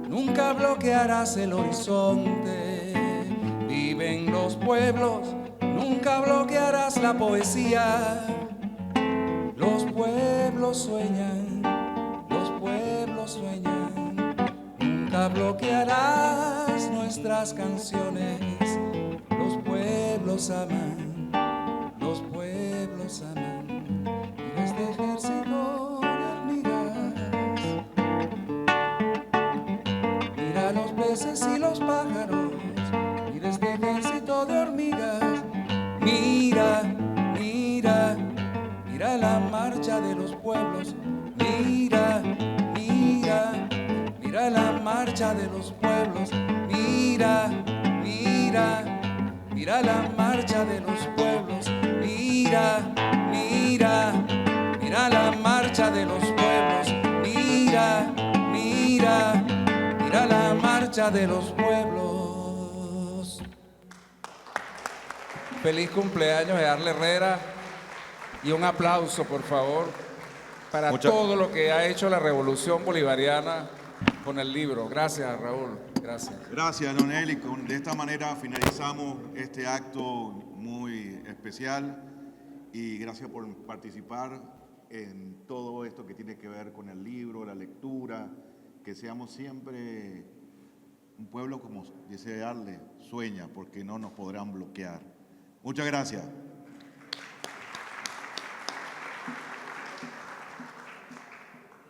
Nunca bloquearás el horizonte, viven los pueblos. Nunca bloquearás la poesía. Los pueblos sueñan, los pueblos sueñan. Nunca bloquearás nuestras canciones. Los pueblos aman, los pueblos aman. Y este ejército de hormigas, mira los peces y los pájaros. Mira este ejército de hormigas. Mira, mira, mira la marcha de los pueblos. Mira, mira, mira la marcha de los pueblos. Mira, mira, mira la marcha de los pueblos. Mira, mira, mira la marcha de los pueblos. Mira, mira, mira la marcha de los pueblos. Feliz cumpleaños, Earle Herrera, y un aplauso, por favor, para todo lo que ha hecho la Revolución Bolivariana con el libro. Gracias, Raúl. Gracias. Gracias, don Eli. De esta manera finalizamos este acto muy especial y gracias por participar en todo esto que tiene que ver con el libro, la lectura, que seamos siempre un pueblo, como dice Arle, sueña, porque no nos podrán bloquear. Muchas gracias.